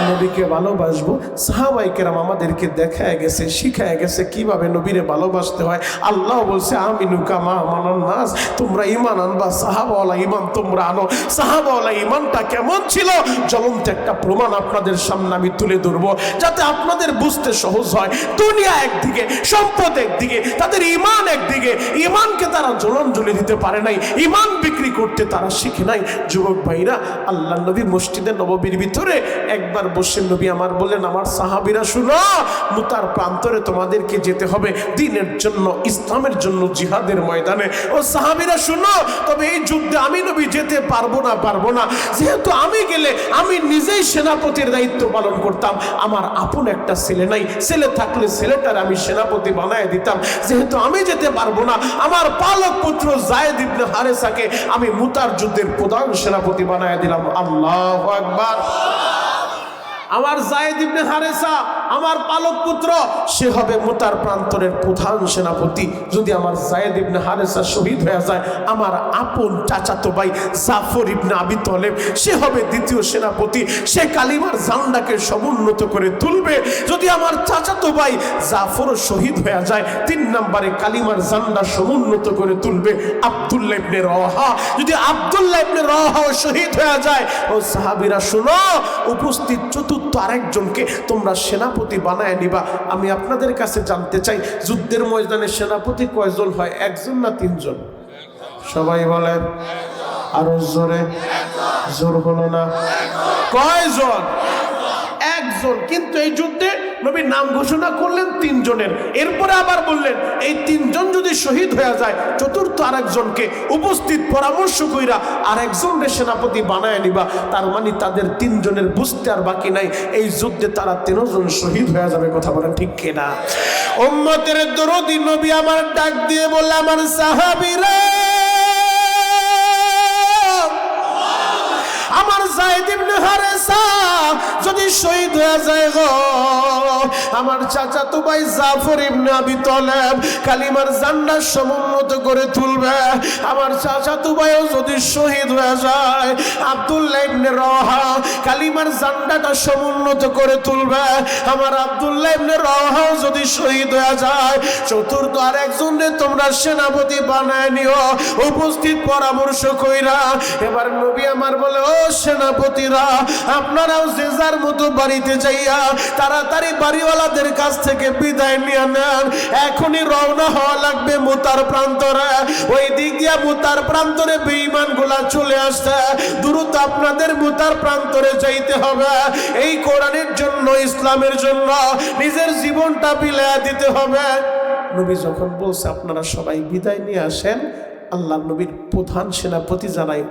নবীকে ভালোবাসবো। সাহাবায়ে কেরাম আমাদেরকে দেখায় গেছে, শিখায় গেছে কিভাবে নবীরে ভালোবাসতে হয়। আল্লাহ বলছে, আমিনু কামা আমানান নাস, তোমরা ঈমান আনবা, সাহাবাওয়ালা ঈমান তোমরা আনো। সাহাবাওয়ালা ঈমানটা কেমন ছিল, জ্বলন্ত একটা প্রমাণ আপনাদের সামনে আমি তুলে ধরবো, যাতে আপনাদের বুঝতে সহজ হয়। দুনিয়া একদিকে, সম্পদ একদিকে, তাদের ঈমান একদিকে। ঈমানকে তারা জলাঞ্জলি দিতে পারে নাই, ঈমান বিক্রি করতে তারা শিখে নাই। যুবক ভাইরা, আল্লাহ নবী মসজিদে নববীর ভিতরে একবার বসে নবী আমার বললেন, আমার সাহাবীরা শুনো, মুতার প্রান্তরে তোমাদেরকে যেতে হবে দ্বীনের জন্য, ইসলামের জন্য, জিহাদের ময়দানে। ও সাহাবীরা শুনো, তবে এই যুদ্ধে আমি নবী যেতে পারবো না, যেহেতু আমি গেলে আমি নিজেই সেনাপতির দায়িত্ব পালন করতাম। আমার আপন একটা ছেলে নাই, ছেলে থাকলে ছেলেটার আমি সেনাপতি বানায় দিতাম। যেহেতু আমি যেতে পারবো না, আমার পালক পুত্র যায়েদ ইবনে হারেসাকে আমি মুতার যুদ্ধের প্রধান সেনাপতি বানায় দিলাম। আল্লাহু আকবার। আমার যায়েদ ইবনে হারেসা, আমার পালক পুত্র, সে হবে মুতার প্রান্তরের প্রধান সেনাপতি। যদি আমার যায়েদ ইবনে হারেসা শহীদ হয়ে যায়, আমার আপন চাচাতো ভাই জাফর ইবনে আবি তালেব, সে হবে দ্বিতীয় সেনাপতি। সে কালিমার ঝান্ডাকে সমুন্নত করে তুলবে। যদি আমার চাচাতো ভাই জাফর শহীদ হয়ে যায়, 3 নম্বরে কালিমার ঝান্ডা সমুন্নত করে তুলবে আব্দুল্লাহ ইবনে রওয়াহা। যদি আব্দুল্লাহ ইবনে রওয়াহা শহীদ হয়ে যায়, ও সাহাবীরা শুনো, উপস্থিত চতুর্থ আরেকজনকে তোমরা সেনাপতি বানায় নিবা। আমি আপনাদের কাছে জানতে চাই, যুদ্ধের ময়দানে সেনাপতি কয়জন হয়, একজন না 3 জন? সবাই বলেন, আরো জোরে। জোর হলো না? কয়জন? একজন। কিন্তু এই যুদ্ধে নবী নাম ঘোষণা করলেন 3 জনের। এরপরে আবার বললেন, এই 3 জন যদি শহীদ হয়ে যায়, চতুর্থ আরেকজনকে উপস্থিত পরামর্শ কইরা আরেকজনের সেনাপতি বানায় নিবা। তার মানে তাদের 3 জনের বুঝতে আর বাকি নাই, এই যুদ্ধে তারা 13 জন শহীদ হয়ে যাবে। কথা বলেন ঠিক কিনা? উম্মতের দরদি নবী আমার ডাক দিয়ে বললেন, আমার সাহাবীরা, আমার যায়েদ ইবনে হারেসা যদি শহীদ হয়ে যায় গো, আমার চাচাতো ভাই জাফর ইবনে আবি তালেব কালিমার ঝান্ডা সমুন্নত করে তুলবে। আমার চাচাতো ভাইও যদি শহীদ হয়ে যায়, আব্দুল্লাহ ইবনে রওয়াহা কালিমার ঝান্ডাটা সমুন্নত করে তুলবে। আমার আব্দুল্লাহ ইবনে রওয়াহা যদি শহীদ হয়ে যায়, চতুর্থ আরেকজনকে তোমরা সেনাপতি বানায় নিও, উপস্থিত পরামর্শ কইরা। এবার নবী আমার বলে, ও সেনাপতিরা, আপনারাও যে যার মতো বাড়িতে যাইয়া তাড়াতাড়ি বাড়িওয়ালাদের কাছ থেকে বিদায় নিয়ে নেন। এখনই রওনা হওয়া লাগবে মুতার প্রান্তরে। ওই দিক দিয়া মুতার প্রান্তরে বেঈমান গুলা চলে আসছে, দ্রুত আপনাদের মুতার প্রান্তরে যাইতে হবে। এই কোরআনের জন্য, ইসলামের জন্য নিজের জীবনটা বিলায়া দিতে হবে। নবী যখন বলছে আপনারা সবাই বিদায় নিয়ে আসেন, আল্লাহ নবীর প্রধান সেনাপতি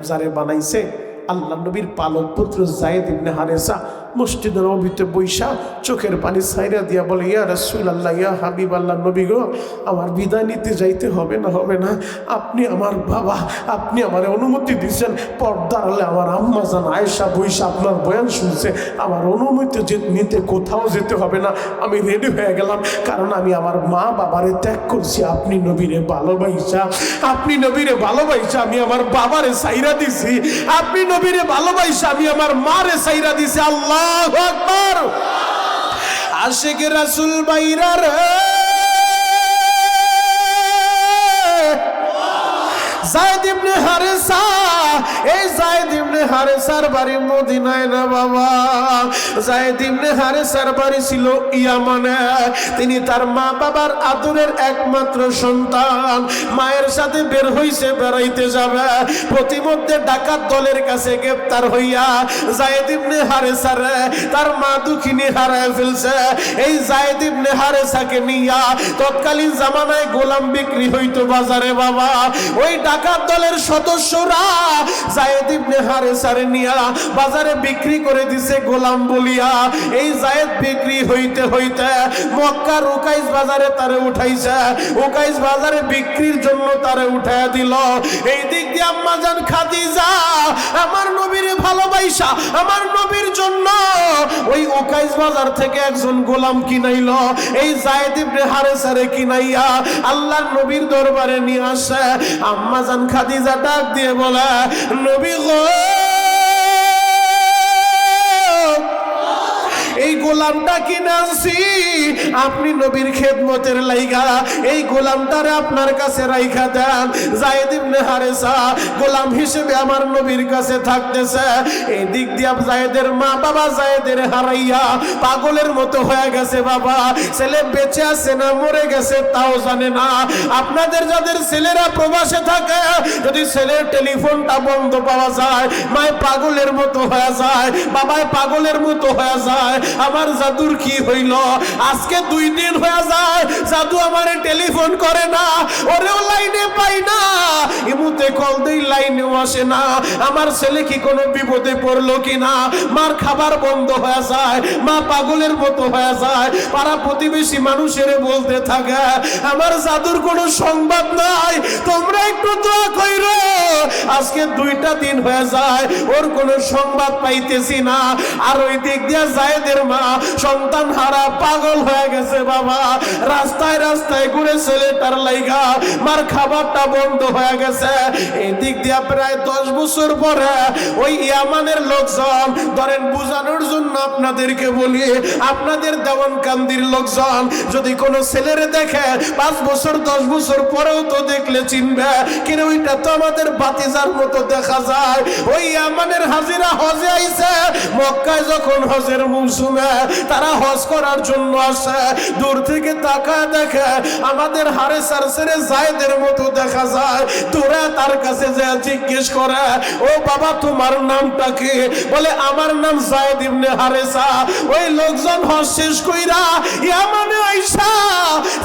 যারে বানাইছে, আল্লাহ নবীর পালক পুত্র যায়েদ ইবনে হারেসা মসজিদের নববীতে বৈশা চোখের পানি ছাইরা দিয়া বলে, ইয়া রাসূলুল্লাহ, ইয়া হাবিবাল্লাহ, নবী গো, আমার বিদায় নিতে যাইতে হবে না, আপনি আমার বাবা, আপনি আমার অনুমতি দিচ্ছেন। পর্দার আড়ালে আমার আম্মা জান আয়েশা বৈশা আপনার বয়ান শুনছে, আমার অনুমতি নিতে কোথাও যেতে হবে না, আমি রেডি হয়ে গেলাম। কারণ আমি আমার মা বাবারে ত্যাগ করছি, আপনি নবীরে ভালোবাসা, আমি আমার বাবারে সাইরা দিছি, আপনি নবীরে ভালোবাসা আমি আমার মারে সাইরা দিছি। আল্লাহু আকবার। আশিক রাসূল বাইরা রে, যায়েদ ইবনে হারেসা এই যায়েদ ইবনে হারেসার বাড়ি মদিনায় না বাবা, যায়েদ ইবনে হারেসার বাড়ি ছিল ইয়ামানে। তিনি তার মা বাবার আদরের একমাত্র সন্তান। মায়ের সাথে বের হইছে বেড়াইতে যাবে, প্রতিমধ্যে ডাকাত দলের কাছে গ্রেফতার হইয়া যায়েদ ইবনে হারেসারে তার মা দুঃখিনী হারায় ফেলছে। এই যায়েদ ইবনে হারেসাকে নিয়া তৎকালীন জামানায় গোলাম বিক্রি হইতো বাজারে বাবা। ওই ডাকাত দলের সদস্যরা যায়েদ ইবনে হারেসারে নিয়া বাজারে বিক্রি করে দিছে গোলাম বলিয়া। এই যায়েদ বিক্রি হইতে হইতে মক্কার উকাইস বাজারে তারে উঠাইছে, উকাইস বাজারে বিক্রির জন্য তারে উঠাইয়া দিল। এই দিক দিয়ে আম্মা জান খাদিজা আমার নবীর ভালোবাসা আমার নবীর জন্য ওই উকাইস বাজার থেকে একজন গোলাম কিনাইল। এই যায়েদ ইবনে হারেসারে কিনাইয়া আল্লাহর নবীর দরবারে নিয়ে আসে। আম্মা জান খাদিজা ডাক দিয়ে বলে, নবী গো, এই গোলামটা কিনে আনছি আপনি নবীর খেদমতের লাইগা, এই গোলামটারে আপনার কাছে রাইখা দেন। যায়েদ ইবনে হারেসা গোলাম হিসেবে আমার নবীর কাছে থাকতেছে। এই দিক দিয়ে যায়েদের মা বাবা যায়েদের হারাইয়া পাগলের মতো হয়ে গেছে বাবা। ছেলে বেঁচে আছে না মরে গেছে তাও জানে না। আপনাদের যাদের ছেলেরা প্রবাসে থাকে, যদি ছেলের টেলিফোনটা বন্ধ পাওয়া যায়, মায় পাগলের মতো হয়ে যায়, বাবায় পাগলের মতো হয়ে যায়। আমার জাদুর কি হইল, আজকে 2 দিন হয়ে যায় জাদু আমারে টেলিফোন করে না, ওরেও লাইনে পাই না, ইমুতে কল দেই লাইনেও আসে না। আমার ছেলে কি কোনো বিপদে পড়লো কিনা, মার খাবার বন্ধ হয়ে যায়, মা পাগলের মতো হয়ে যায়। পাড়া প্রতিবেশী মানুষের বলতে থাকে আমার জাদুর কোনো সংবাদ নাই, তোমরা একটু দোয়া কইরো। আজকে 2টা দিন হয়ে যায় ওর কোনো সংবাদ পাইতেছি না। আর ওই দিক দিয়ে যায়েদের মা সন্তান হারা পাগল হয়ে গেছে বাবা। রাস্তায় রাস্তায় ঘুরে ছেলেটার লাইগা মার খাবারটা বন্ধ হয়ে গেছে। এই দিক দিয়ে প্রায় 10 বছর পরে ওই ইয়ামানের লোকজন, ধরেন বুঝানোর জন্য আপনাদেরকে বলি, আপনাদের দেওয়ানকান্দির লোকজন যদি কোনো ছেলেরে দেখে 5 বছর 10 বছর পরেও তো দেখলে চিনবে, কিন্তু ওইটা তো আমাদের বাতিজার মতো দেখা যায়। ওই ইয়ামানের হাজিরা হজে আইছে, মক্কায় যখন হজের মৌসুমে তারা হজ করার জন্য আসে, দূর থেকে তাকায় দেখে আমাদের হারেসার ছেলে যায়েদের মতো দেখা যায়। তোরা তার কাছে যে জিজ্ঞেস করে, ও বাবা তোমার নামটা কি? বলে আমার নাম যায়েদ ইবনে হারেসা। ওই লোকজন হজ শেষ কইরা ইয়ামানে আইসা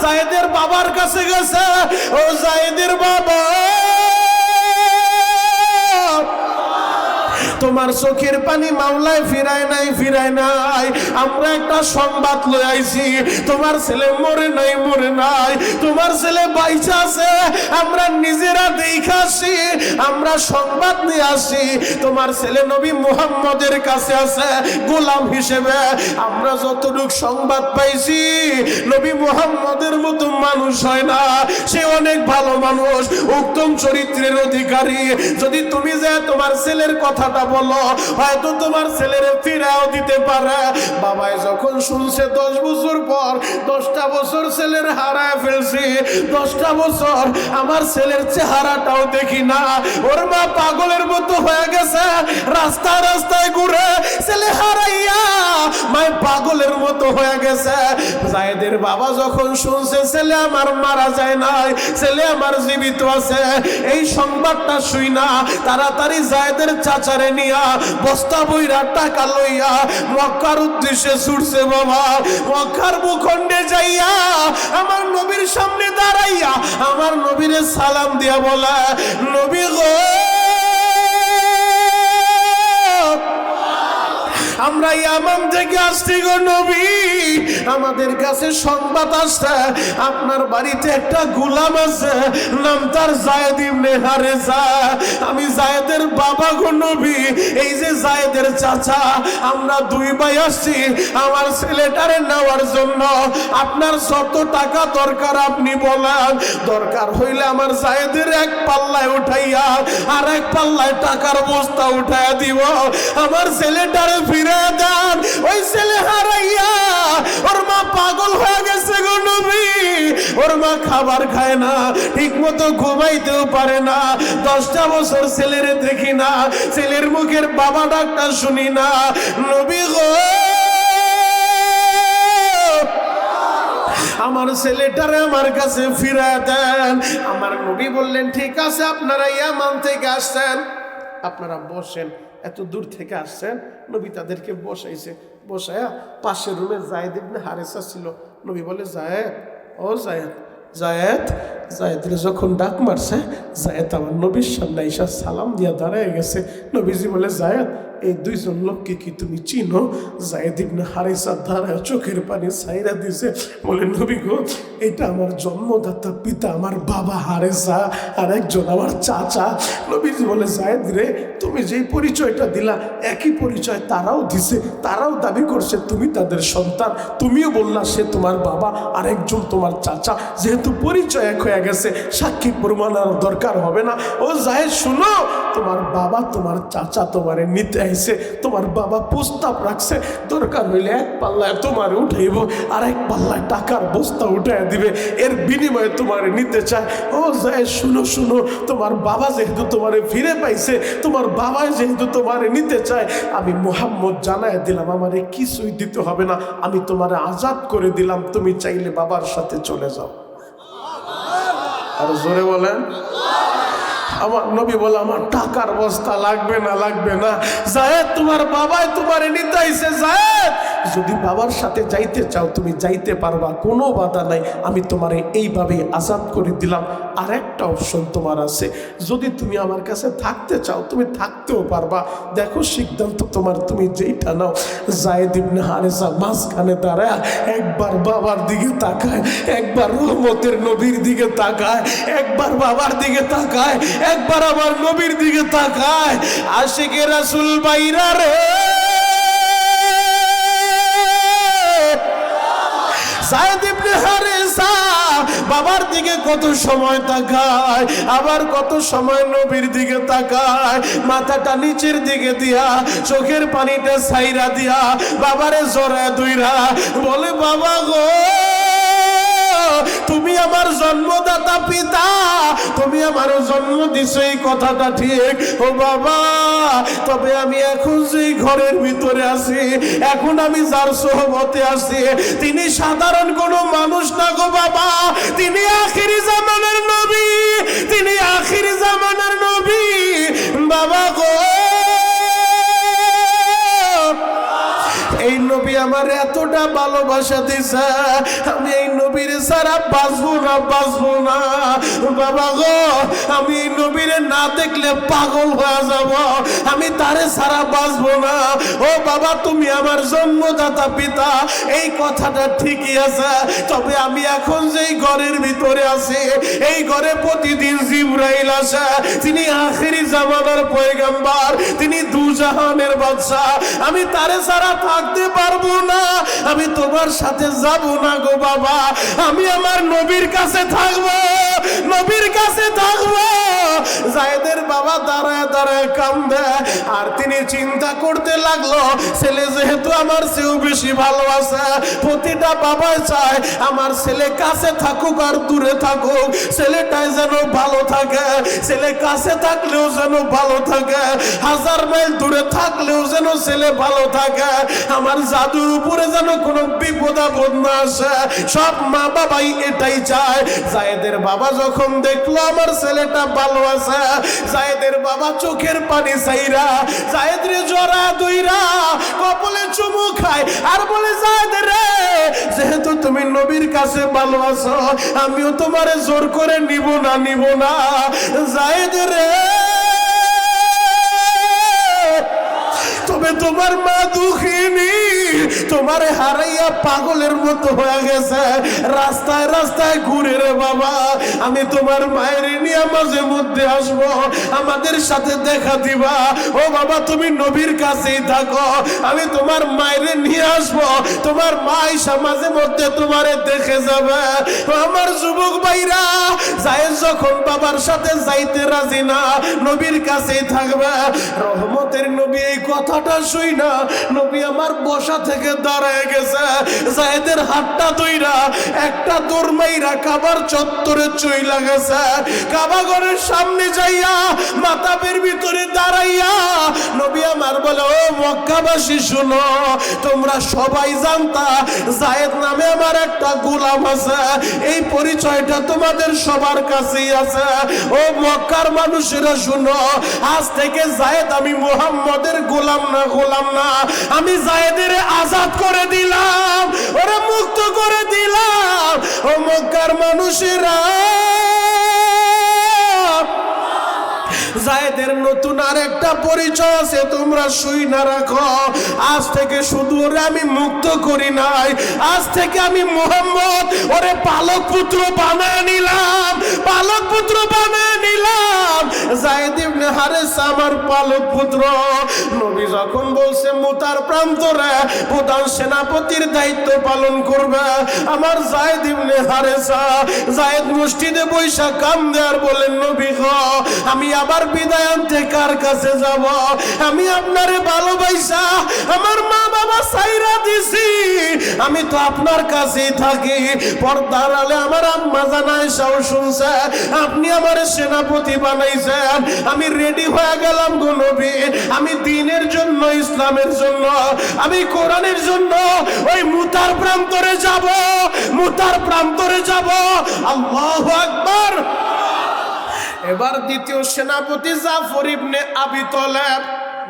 যায়েদের বাবার কাছে গেছে, ও যায়েদের বাবা তোমার চোখের পানি মাওলায় ফিরায় নাই ফিরায় নাই, আমরা একটা সংবাদ লয়ে আইছি, তোমার ছেলে মরে নাই মরে নাই, তোমার ছেলে বাইচা আছে, আমরা নিজেরা দেখা আসি, আমরা সংবাদ নিয়ে আসি, তোমার ছেলে নবী মুহাম্মদের কাছে আছে গোলাম হিসেবে। আমরা যতটুক সংবাদ পাইছি নবী মুহাম্মদের মতো মানুষ হয় না, সে অনেক ভালো মানুষ, উত্তম চরিত্রের অধিকারী। যদি তুমি যে তোমার ছেলের কথাটা বলো, হয়তো তোমার ছেলেরে ফিরাও দিতে পারে। বাবাই যখন শুনছে 10 বছর পর 10টা বছর ছেলের হারায় ফেলছি, 10টা বছর আমার ছেলের চেহারাটাও দেখি না, ওর মা পাগলের মতো হয়ে গেছে, রাস্তায় রাস্তায় ঘুরে ছেলে হারাইয়া মায় পাগলের মতো হয়ে গেছে। যায়েদের বাবা যখন শুনছে ছেলে আমার মারা যায় নাই, ছেলে আমার জীবিত আছে, এই সংবাদটা শুই না তাড়াতাড়ি যায়েদের চাচারে নিয়া বস্তা বইরা টাকা লইয়া মক্কার উদ্দেশ্যে ছুটছে বাবা। মক্কার ভূখণ্ডে যাইয়া আমার নবীর সামনে দাঁড়াইয়া আমার নবীরে সালাম দিয়া বলে, নবী গো আমরা ইয়ামান থেকে আসছি গো নবী, আমাদের কাছে সংবাদ আসছে আপনার বাড়িতে একটা গোলাম আছে, নাম তার যায়েদ ইবনে হারেসা। আমি যায়েদের বাবা গো নবী, এই যে যায়েদের চাচা, আমরা 2 ভাই আসছি আমার ছেলেটারে নেওয়ার জন্য। আপনার যত টাকা দরকার আপনি বলেন, দরকার হইলে আমার যায়েদের এক পাল্লায় উঠাইয়া আর এক পাল্লায় টাকার বস্তা উঠাইয়া দিব, আমার ছেলেটারে ফিরে দেন। ওই ছেলে হারাইয়া ওর মা পাগল হয়ে গেছে গো নবী, ওর মা খাবার খায় না, ঠিক মতো ঘুমাইতেও পারে না। 10টা বছর ছেলেরে দেখি না, ছেলের মুখের বাবা ডাকটা শুনি না। নবী গো, আমার ছেলেটারে আমার কাছে ফিরায় দেন। আমার নবী বললেন, ঠিক আছে, আপনারা ইয়ামান থেকে আসছেন, আপনারা বসেন, এত দূর থেকে আসছেন। নবী তাদেরকে বসাইছে, বসায়া পাশের রুমে যায়েদ ইবনে হারেসা ছিল। নবী বলে, যায়েদ, ও যায়েদ, যায়েদ। যায়েদের যখন ডাক মারছে, যায়েদ আমার নবীর সামনে এসে সালাম দিয়া দাঁড়ায় গেছে। নবীজি বলে, যায়েদ, এই দুইজন লোককে কি তুমি চিনো? যায়েদ ইবনে হারেসা দাঁড়ায় চোখের পানি ছাইরা দিছে, বলে, নবী গো, এটা আমার জন্মদাতা পিতা, আমার বাবা হারেসা, আর একজন আমার চাচা। নবীজি বলে, যায়েদ রে, তুমি যেই পরিচয়টা দিলা একই পরিচয় তারাও দিছে, তারাও দাবি করছে তুমি তাদের সন্তান, তুমিও বললা সে তোমার বাবা আর একজন তোমার চাচা। যেহেতু পরিচয় এক হয়ে গেছে, সাক্ষী প্রমাণ আর দরকার হবে না। ও যায়েদ, শুনো, তোমার বাবা তোমার চাচা তোমারে নিতে আইছে, তোমার বাবা প্রস্তাব রাখছে, দরকার হইলে এক পাল্লায় তোমার উঠাইব, আর এক পাল্লায় টাকার বস্তা উঠাই দিবে, এর বিনিময়ে তোমারে নিতে চায়। ও যায়েদ, শুনো শুনো, তোমার বাবা যেহেতু তোমারে ফিরে পাইছে, তোমার বাবা যেহেতু তোমারে নিতে চায়, আমি মুহাম্মদ জানায় দিলাম, আমারে কিছুই দিতে হবে না, আমি তোমারে আজাদ করে দিলাম, তুমি চাইলে বাবার সাথে চলে যাও। আর জোরে বলেন। আমার নবী বলে, আমার টাকার বস্তা লাগবে না, লাগবে না। যায়েদ, তোমার বাবাই তোমারে নিতে আইছে। যায়েদ, যদি বাবার সাথে যাইতে চাও তুমি যাইতে পারবা, কোনো বাধা নাই, আমি তোমারে এইভাবে আজাদ করে দিলাম। আর একটা অপশন তোমার আছে, যদি তুমি আমার কাছে থাকতে চাও তুমি থাকতেও পারবা, দেখো সিদ্ধান্ত তোমার, তুমি যেইটা নাও। যায়েদ ইবনে হারেসা মাঝখানে দাঁড়ায় একবার বাবার দিকে তাকায়, একবার রহমতের নবীর দিকে তাকায়, একবার বাবার দিকে তাকায়, একবার আমার নবীর দিকে তাকায়। আশিকে রাসূল বাইরা রে, যায়েদ ইবনে হারেসা বাবার দিকে কত সময় তাকায়, আবার কত সময় নবীর দিকে তাকায়, মাথাটা নিচের দিকে দিয়া, চোখের পানিটা ছাইরা দিয়া, বাবারে জড়ায় ধইরা বলে, বাবা গো, তুমি আমার জন্মদাতা পিতা, তুমি আমার জন্ম দিছো, এই কথাটা ঠিক, ও বাবা, তবে আমি এখন যেই ঘরের ভিতরে আছি, এখন আমি যার সোহবতে আছি, তিনি সাধারণ কোনো মানুষ না গো বাবা, তিনি আখিরি জামানার নবী, তিনি আখিরি জামানার নবী বাবা গো। এই নবী আমার এতটা ভালোবাসা দিছে, আমি এই নবীর ছাড়া বাঁচবো না, বাঁচবো না বাবা গো, আমি এই নবীরে না দেখলে পাগল হয়ে যাব, আমি তারে ছাড়া বাঁচবো না। ও বাবা, তুমি আমার জন্মদাতা পিতা, এই কথাটা ঠিকই আছে, তবে আমি এখন যেই ঘরের ভিতরে আছি, এই ঘরে প্রতিদিন জিবরাইল আসে, তিনি আখিরি জামানার পয়গম্বর, তিনি দুজাহানের বাদশা, আমি তারে ছাড়া থাকতে পারবো না, আমি তোমার সাথে যাব না গো বাবা, আমি আমার নবীর কাছে থাকবো, নবীর কাছে থাকবো। যায়েদের বাবা দাঁড়ায় দাঁড়ায় কান্দে, আর তিনি চিন্তা করতে লাগলো, ছেলে যেহেতু আমার চেয়েও বেশি ভালো আছে, প্রতিটা বাবাই চায় আমার ছেলে কাছে থাকুক আর দূরে থাকুক, ছেলেটাই যেন ভালো থাকে, ছেলে কাছে থাকলেও যেন ভালো থাকে, 1000 মাইল দূরে থাকলেও যেন ছেলে ভালো থাকে, আমার জাদুর উপরে যেন কোনো বিপদ আপদ না আসে, সব মা বাবাই এটাই চায়। যায়েদের বাবা যখন দেখলো আমার ছেলেটা ভালো আছে, যায়েদের বাবা চোখের পানি ছাইরা যায়েদরে জড়া ধইরা কপালে চুমু খায়, আর বলে, যায়েদ রে, যেহেতু তুমি নবীর কাছে ভালো আছো, আমিও তোমারে জোর করে নিব না, নিব না। যায়েদ রে, তবে তোমার মা দুঃখিনী, তোমারে হারাইয়া পাগলের মতো হয়ে গেছে, রাস্তায় রাস্তায় ঘুরে রে বাবা, আমি তোমার মায়ের নিয়ে মাঝে মধ্যে আসবো, আমাদের সাথে দেখা দিবা। ও বাবা, তুমি নবীর কাছেই থাকো, আমি তোমার মায়ের নিয়ে আসবো, তোমার মা এসে মাঝে মধ্যে তোমারে দেখে যাবে। আমার যুবক ভাইরা, যায়েদ যখন বাবার সাথে যাইতে রাজি না, নবীর কাছেই থাকবে, রহমতের নবী এই কথাটা শুই না, নবী আমার বসা থেকে থেকে দাঁড়ায় গেছে, জায়েদের হাতটা ধইরা একটা দৌড় মাইরা কাবার চত্বরে চইলা গেছে। কাবা ঘরের সামনে যাইয়া মাতাবের ভিতরে দাঁড়াইয়া নবী আমার বলে, ও মক্কাবাসী শুনো, তোমরা সবাই জানতা জায়েদ নামে আমার একটা গোলাম আছে, এই পরিচয়টা তোমাদের সবার কাছেই আছে। ও মক্কার মানুষেরা শুনো, আজ থেকে জায়েদ আমি মুহাম্মদের গোলাম না, গোলাম না, আমি জায়েদের আজাদ করে দিলাম, ওরা মুক্ত করে দিলাম। ও মক্কার মানুষেরা, জায়েদের নতুন আর একটা পরিচয় আছে, তোমরা শুইনা রাখো। আজ থেকে শুধু ওরে আমি মুক্ত করি নাই, আজ থেকে আমি মুহাম্মদ ওরে পালক পুত্র বানায় নিলাম, পালক পুত্র বানায় নিলাম। জায়েদ ইবনে হারেসা আমার পালক পুত্র। নবী যখন বলছে মুতার প্রান্তরে প্রধান সেনাপতির দায়িত্ব পালন করবে আমার জায়েদ ইবনে হারেসা, জায়েদ মসজিদে বৈশা কান্দে আর বলেন, নবী গো, আমি আবার বিদায় আনতে কার কাছে যাব? আমি আপনারে ভালোবাসা আমার মা বাবা সাইরা দিছি, আমি তো আপনার কাছেই থাকি। পর্দার আলে আমার আম্মা জান আয়েশাও শুনছে আপনি আমার সেনাপতি বানাইছেন, আমি রেডি হয়ে গেলাম গো নবী, আমি দ্বীনের জন্য, ইসলামের জন্য, আমি কোরআনের জন্য ওই মুতার প্রান্তরে যাব, মুতার প্রান্তরে যাব। আল্লাহু আকবার। এবার দ্বিতীয় সেনাপতি জাফর ইবনে আবি তালেব,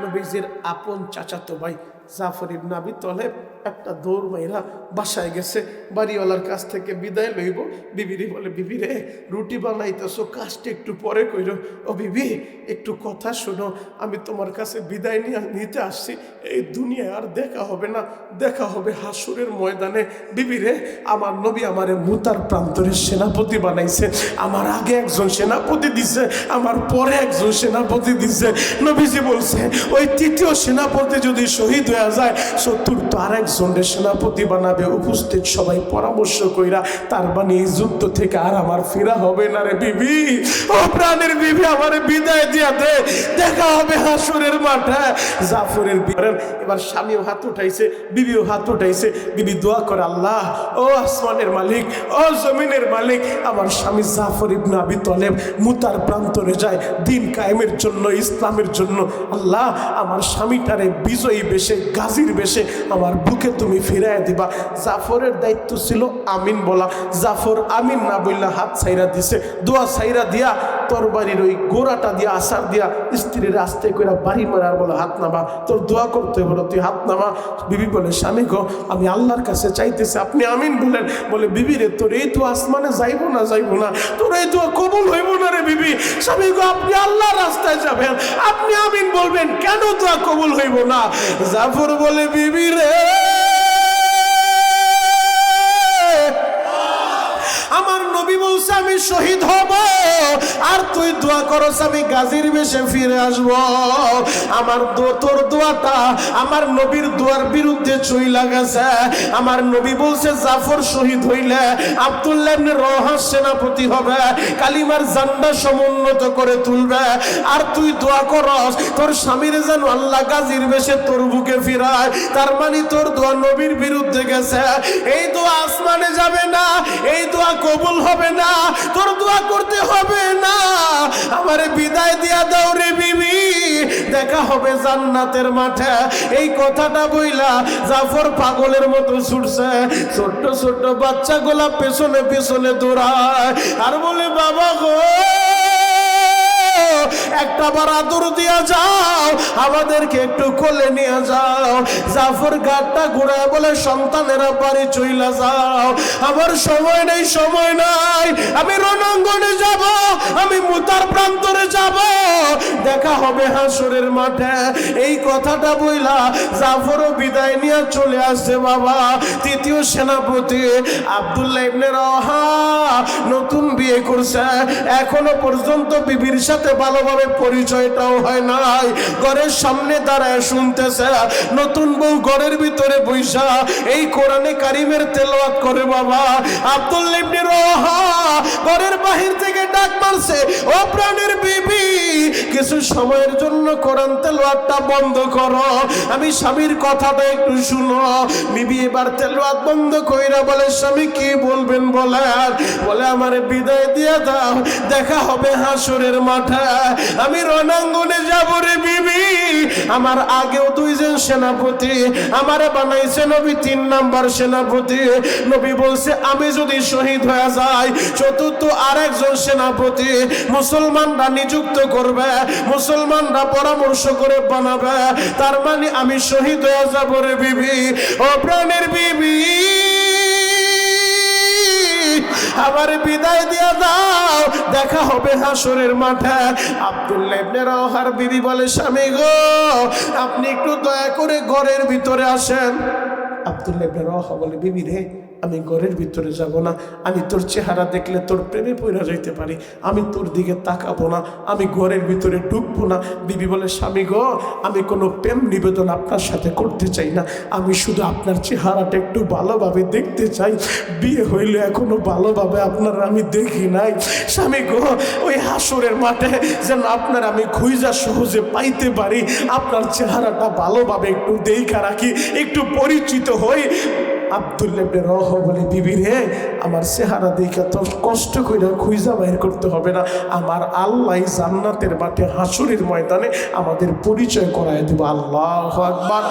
নবীজির আপন চাচাতো ভাই জাফর ইবনে আবি তালেব একটা দৌড় মাইরা বাসায় গেছে, বাড়িওয়ালার কাছ থেকে বিদায় লইব। বিবিরে বলে, বিবি রে, রুটি বানাইতেছো, কাজটা একটু পরে কইরো। ও বিবি, একটু কথা শোনো, আমি তোমার কাছে বিদায় নিতে আসছি, এই দুনিয়ায় আর দেখা হবে না, দেখা হবে হাসরের ময়দানে। বিবি রে, আমার নবী আমারে মুতার প্রান্তরের সেনাপতি বানাইছে, আমার আগে একজন সেনাপতি দিছে, আমার পরে একজন সেনাপতি দিছে। নবীজি বলছে, ওই তৃতীয় সেনাপতি যদি শহীদ হয়ে যায়, চতুর্থ আরেকজনের সেনাপতি বানাবে। উপস্থিত সবাই পরামর্শ কইরা তার মানে এই যুদ্ধ থেকে আর আমার ফেরা হবে না রে বিবি, ও প্রাণের বিবি, আমারে বিদায় দিয়া দে, দেখা হবে হাসরের মাঠে। জাফরের এবার স্বামীও হাত উঠাইছে, বিবিও হাত উঠাইছে। বিবি দোয়া করে, আল্লাহ, ও আসমানের মালিক, ও জমিনের মালিক, আমার স্বামী জাফর ইবনে আবি তালেব মুতার প্রান্তরে যায় দিন কায়েমের জন্য, ইসলামের জন্য। আল্লাহ, আমার স্বামীটারে বিজয়ী বেশে, গাজীর বেশে আমার বুকে তুমি ফিরাইয়া দিবা। জাফরের দায়িত্ব ছিল আমিন বলা। জাফর আমিন না বললা হাত ছাইরা দিছে, দোয়া ছাইরা দিয়া তরবারির ওই গোড়াটা দিয়া আসার দিয়া স্ত্রীর আস্তে করে বাড়ি মারার বলে, হাত নামা, তোর দোয়া করতে বলো, তুই হাত নামা। বিবি বলে, স্বামী গো, আমি আল্লাহর কাছে চাইতেছি, আপনি আমিন বলেন। বলে, বিবি রে, তোর এই দোয়া আসমানে যাইবো না, যাইবো না, তোর এই দোয়া কবুল হইব না রে বিবি। স্বামী গো, আপনি আল্লাহর রাস্তায় যাবেন, আপনি আমিন বলবেন, কেন দোয়া কবুল হইব না? জাফর বলে, বিবি রে, আমার নবী বলছে আমি শহীদ হব, আর তুই দোয়া করস আমি গাজীর বেশে ফিরে আসব। আমার তোর দোয়াটা আমার নবীর দোয়ার বিরুদ্ধে চইলা গেছে। আমার নবী বলছে, জাফর শহীদ হইলে আব্দুল্লাহ ইবনে রওহা সেনাপতি হবে, কালিমার ঝান্ডা সমুন্নত করে তুলবে। আর তুই দোয়া করস তোর স্বামীর যেন আল্লাহ গাজীর বেশে তোর বুকে ফিরায়, তার মানে তোর দোয়া নবীর বিরুদ্ধে গেছে। এই দোয়া আসমানে যাবে না, এই দোয়া কবুল হবে না, তোর দোয়া করতে হবে না, আমারে বিদায় দিয়া দাও রে বিবি, দেখা হবে জান্নাতের মাঠে। এই কথাটা বইলা জাফর পাগলের মতো ছুটছে। ছোট্ট ছোট্ট বাচ্চাগুলা পেছনে পেছনে দৌড়ায় আর বলে, বাবা গো, একটা বার আদর দিয়া যাও, আমাদেরকে একটু কোলে নিয়ে যাও। জাফর গাটটা ঘুরায় বলে, সন্তানেরা বাড়ি চইলা যাও, আমার সময় নেই, সময় নাই, আমি রণাঙ্গনে যাব, আমি মুতার প্রান্তরে যাব, দেখা হবে হাসরের মাঠে। এই কথাটা বইলা জাফরও বিদায় নিয়ে চলে আসছে। বাবা, তৃতীয় সেনাপতি আব্দুল্লাহ ইবনে রওহা নতুন বিয়ে করছে, এখনো পর্যন্ত বিবির সাথে ভালোভাবে পরিচয়টাও হয় নাই। ঘরের সামনে দাঁড়ায় শুনতেছে, নতুন বউ ঘরের ভিতরে বৈশা এই কোরআনে কারিমের তেলাওয়াত করে। বাবা, আব্দুল্লাহ ইবনে রওহা ঘরের বাহির থেকে ডাক মারছে, ও প্রাণের বিবি কিছু সময়ের জন্য কোরআন তেলাওয়াতটা বন্ধ করো, আমি স্বামীর কথাটা একটু শুনো। বিবি এবার তেলাওয়াত বন্ধ কইরা বলে, স্বামী কি বলবেন বলেন? বলে, আমারে বিদায় দিয়ে দাও, দেখা হবে হাসরের মাঠে, আমি রণাঙ্গনে যাব রে বিবি। আমার আগেও দুইজন সেনাপতি আমারে বানাইছে নবী 3 নাম্বার সেনাপতি। নবী বলছে আমি যদি শহীদ হয়ে যাই, চতুর্থ আরেকজন সেনাপতি মুসলমানরা নিযুক্ত করবে, মুসলমানরা পরামর্শ করে বানাবে, তার মানে আমি শহীদ হয়ে যাব রে বিবি। ও প্রাণের বিবি আমার বিদায় দিয়ে দাও, দেখা হবে হাসরের মাঠে। আব্দুল্লাহ ইবনে রাওহার বিবি বলে, স্বামী গো আপনি একটু দয়া করে ঘরের ভিতরে আসেন। আব্দুল্লাহ ইবনে রাওহা বলে, বিবি রে আমি ঘরের ভিতরে যাব না, আমি তোর চেহারা দেখলে তোর প্রেমে পড়ে যাইতে পারি, আমি তোর দিকে তাকাবো না, আমি ঘরের ভিতরে ঢুকবো না। বিবি বলে, স্বামী গো আমি কোনো প্রেম নিবেদন আপনার সাথে করতে চাই না, আমি শুধু আপনার চেহারাটা একটু ভালোভাবে দেখতে চাই, বিয়ে হইলে এখনো ভালোভাবে আপনার আমি দেখি নাই। স্বামী গো ওই হাসরের মাঠে যেন আপনার আমি খুঁজা সহজে পাইতে পারি, আপনার চেহারাটা ভালোভাবে একটু দেখা রাখি, একটু পরিচিত হই। আব্দুল্লাহ ইবনে রাওহা বলে, বিবি রে আমার চেহারা দেখে তো কষ্ট করে খুঁজা বাইর করতে হবে না, আমার আল্লাহ জান্নাতের মাঠে হাসরের ময়দানে আমাদের পরিচয় করায় দেব। আল্লাহু আকবার।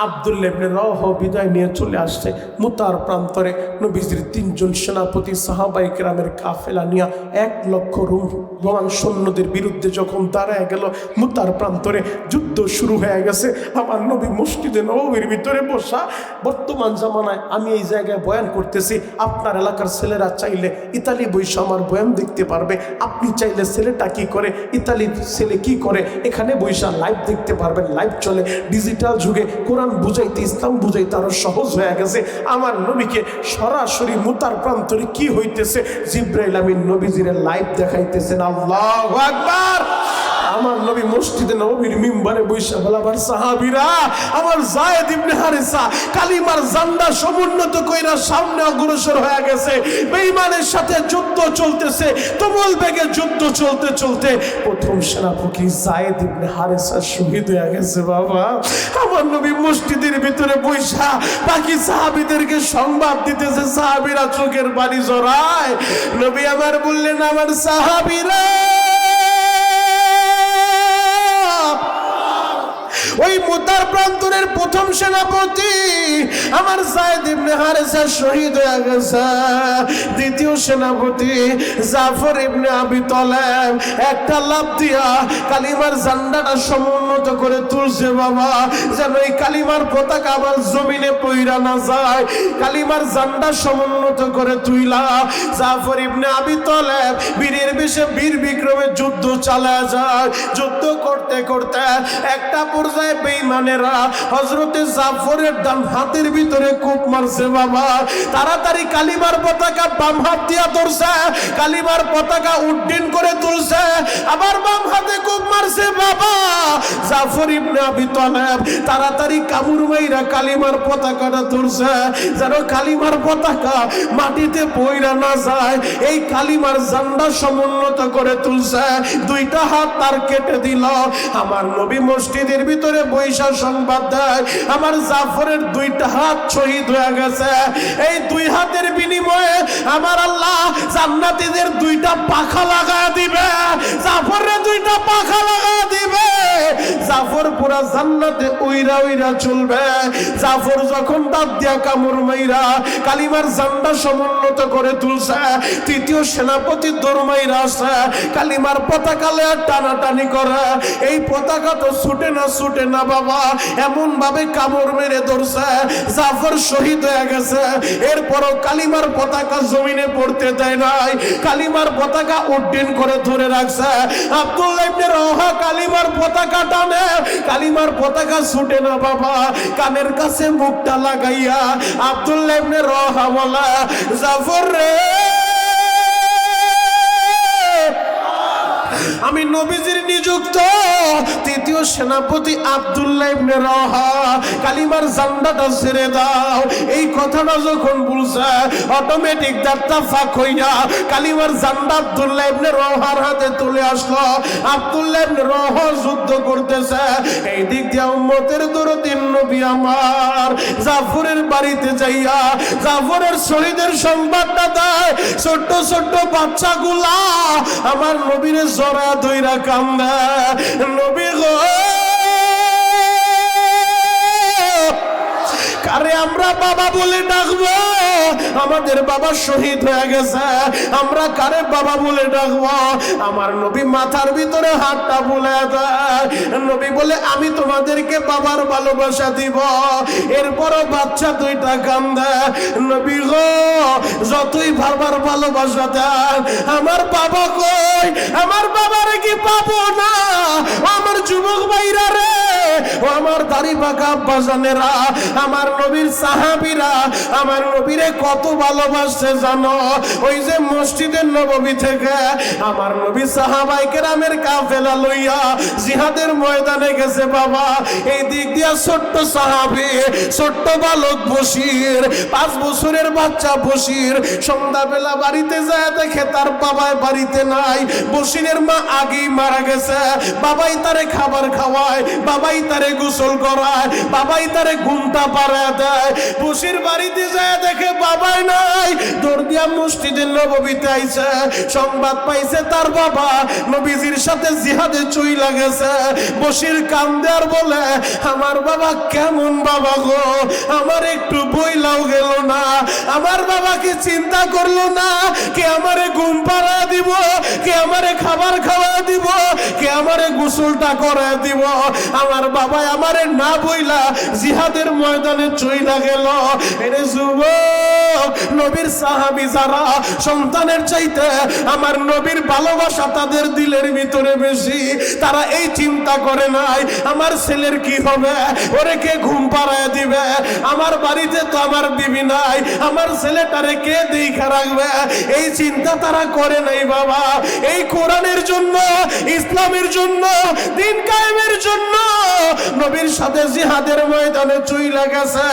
আব্দুল্লাহ ইবনে রাওহা বিদায় নিয়ে চলে আসছে মুতার প্রান্তরে। নবীজির 3 জন সেনাপতি সাহাবায়ে কেরামের কাফেলা নিয়ে 1 লক্ষ রোমান সৈন্যদের বিরুদ্ধে যখন দাঁড়ায় গেল মুতার প্রান্তরে, যুদ্ধ শুরু হয়ে গেছে। আমার নবী মসজিদে নববীর ভিতরে বসা। বর্তমান জামানায় আমি এই জায়গায় বয়ান করতেছি, আপনার এলাকার ছেলেরা চাইলে ইতালি বৈশা আমার বয়ান দেখতে পারবে, আপনি চাইলে ছেলেটা কি করে, ইতালির ছেলে কি করে, এখানে বৈশা লাইভ দেখতে পারবেন। লাইভ চলে, ডিজিটাল যুগে কোরআন বুঝাইতে ইসলাম বুঝাইতে আরো সহজ হয়ে গেছে। আমার নবীকে সরাসরি মুতার প্রান্তরে কি হইতেছে জিবরাইল আমিন নবীজির লাইভ দেখাইতেছেন। আল্লাহু আকবার। আমার নবী মসজিদে নববীর মিম্বারে বৈশা বলাবার, সাহাবীরা আমার যায়েদ ইবনে হারিসা কালিমার জান্ডা সমুন্নত কইরা সামনে অগ্রসর হয়ে গেছে, বেঈমানের সাথে যুদ্ধ চলতেছে, তুমুল বেগে যুদ্ধ চলতে চলতে প্রথম সেনাপতি যায়েদ ইবনে হারিসা শহীদ হয়ে গেছে। বাবা আমার নবী মসজিদের ভিতরে বৈশা বাকি সাহাবীদেরকে সংবাদ দিতেছে, সাহাবীরা চোখের পানি জড়ায়। নবী আমার বললেন, আমার সাহাবীরা ওই মুতার প্রান্তরের প্রথম সেনাপতি আমার যায়েদ ইবনে হারিসা শহীদ হয়ে গেছে। দ্বিতীয় সেনাপতি জাফর ইবনে আবি তালেব একটা লাফ দিয়া কালিমার ঝান্ডাটা সমুন্নত করে তুলছে। বাবা যেন এই কালিমার পতাকা আমার জমিনে পইরা না যায়, কালিমার ঝান্ডা সমুন্নত করে তুইলা জাফর ইবনে আবি তালেব বীরের বেশে বীর বিক্রমে যুদ্ধ চালায় যায়। যুদ্ধ করতে করতে একটা পর্যায়ে বেঈমানেরা হযরতে জাফরের ডান হাতের ভিতরে কূপ মারছে। বাবা তাড়াতাড়ি কালিমার পতাকা বাম হাত দিয়া ধরছে, কালিমার পতাকা উড্ডীন করে তুলছে, আবার বাম হাতে কূপ মারছে। বাবা জাফর ইবনে আবি তালেব তাড়াতাড়ি কামড় মাইরা কালিমার পতাকাটা ধরছে, যেন কালিমার পতাকা মাটিতে পইরা না যায়। এই কালিমার ঝান্ডা সমুন্নত করে তুলছে, 2টা হাত তার কেটে দিল। আমার নবী মসজিদের ভিতরে বৈশা সংবাদ দেয়, আমার জাফরের 2টা হাত শহীদ হয়ে গেছে। এই 2 হাতের বিনিময়ে আমার আল্লাহ জান্নাতীদের 2টা পাখা লাগায় দিবে, জাফরের 2টা পাখা লাগায় দিবে। জাফর পুরা জান্নাতে উইরা উইরা চলবে। জাফর যখন দাঁত দিয়া কামড় মাইরা কালিমার ঝান্ডা সমুন্নত করে তুলছে, 3য় সেনাপতি দৌড় মাইরা আসে, কালিমার পতাকা লয়ে টানাটানি করে। এই পতাকা তো ছুটে না ছুটে না বাবা, এমন ভাবে কামড় মেরে ধরছে, জাফর শহীদ হয়ে গেছে। এরপরও কালিমার পতাকা জমিনে পড়তে দেয় নাই, কালিমার পতাকা উড্ডীন করে ধরে রাখছে। আব্দুল্লাহ ইবনে রাওহা কালিমার পতাকা টানে, কালিমার পতাকা ছুটে না বাবা। কানের কাছে মুখটা লাগাইয়া আব্দুল্লাহ ইবনে রাওহা বলে, জাফর রে আমি নবীজির নিযুক্ত তৃতীয় সেনাপতি আব্দুল্লাহ ইবনে রাওহা কালিমার জান্ডাটা ছেড়ে দাও। এই কথাটা যখন বলছে অটোমেটিক দাঁতটা ফাঁক হইয়া কালিমার জান্ডা আব্দুল্লাহ ইবনে রাওহার হাতে তুলে আসলো। আব্দুল্লাহ ইবনে রাওহা যুদ্ধ করতেছে, এই দিক দিয়ে উম্মতের দরদি নবী আমার জাফরের বাড়িতে যাইয়া জাফরের শহীদের সংবাদটা দেয়। ছোট্ট ছোট্ট বাচ্চাগুলা আমার নবীরে জড়া ধইরা কান্দে, নবী গো কারে আমরা বাবা বলে ডাকবো? আমাদের বাবা শহীদ হয়ে গেছে, আমরা কারে বাবা বলে ডাকবো? আমার নবী মাথার ভিতরে হাতটা বুলে দেয়, নবী বলে আমি তোমাদেরকে বাবার ভালোবাসা দিব। এরপরও বাচ্চা দুইটা কান্দে, নবী গো যতই বাবার ভালোবাসা দেন আমার বাবা কই? আমার বাবারে কি পাবো না? আমার যুবক ভাইরা রে, ও আমার দাড়ি পাকা আব্বাজানেরা, আমার নবীর সাহাবীরা আমার নবীরে কত ভালোবাসে জানো? ওই যে মসজিদের নববী থেকে আমার নবী সাহাবায়ে কেরামের কাফেলা লইয়া জিহাদের ময়দানে গেছে বাবা। এই দিক দিয়া ছোট্ট সাহাবী, ছোট্ট বালক বশির, 5 বছরের বাচ্চা বশির সন্ধ্যাবেলা বাড়িতে যায় দেখে তার বাবাই বাড়িতে নাই। বশিরের মা আগেই মারা গেছে, বাবাই তারে খাবার খাওয়ায়, বাবাই তারে গোসল করায়, বাবাই তারে ঘুমটা পাড়ায় দেয়। বশির বাড়িতে যায় দেখে বাবাই নাই, দৌড় দিয়া মসজিদে নববীতে আইছে, সংবাদ পাইছে তার বাবা নবীজির সাথে জিহাদে চইলা গেছে। বশির কান্দে আর বলে আমার বাবা কেমন বাবা গো, আমার একটু বইলাও গেল না, আমার বাবাকে চিন্তা করলো না, কে আমারে ঘুম পাড়া দিব, কে আমারে খাবার খাওয়া দিব, কে আমারে গোসলটা করে দিব? আমার বাবা আমারে না বইলা জিহাদের ময়দানে চইলা গেল। এরে যুবক, নবীর সাহাবী যারা সন্তানের চাইতে আমার নবীর ভালোবাসা তাদের দিলের ভিতরে বেশি, তারা এই চিন্তা করে নাই আমার ছেলের কি হবে, ওরে কে ঘুম পাড়ায় দিবে, আমার বাড়িতে তো আমার বিবি নাই, আমার ছেলেটারে কে দেখা রাখবে, এই চিন্তা তারা করে নাই বাবা। এই কোরআনের জন্য, ইসলামের জন্য, দিন কায়েমের জন্য নবীর সাথে জিহাদের ময়দানে চইলা গেছে।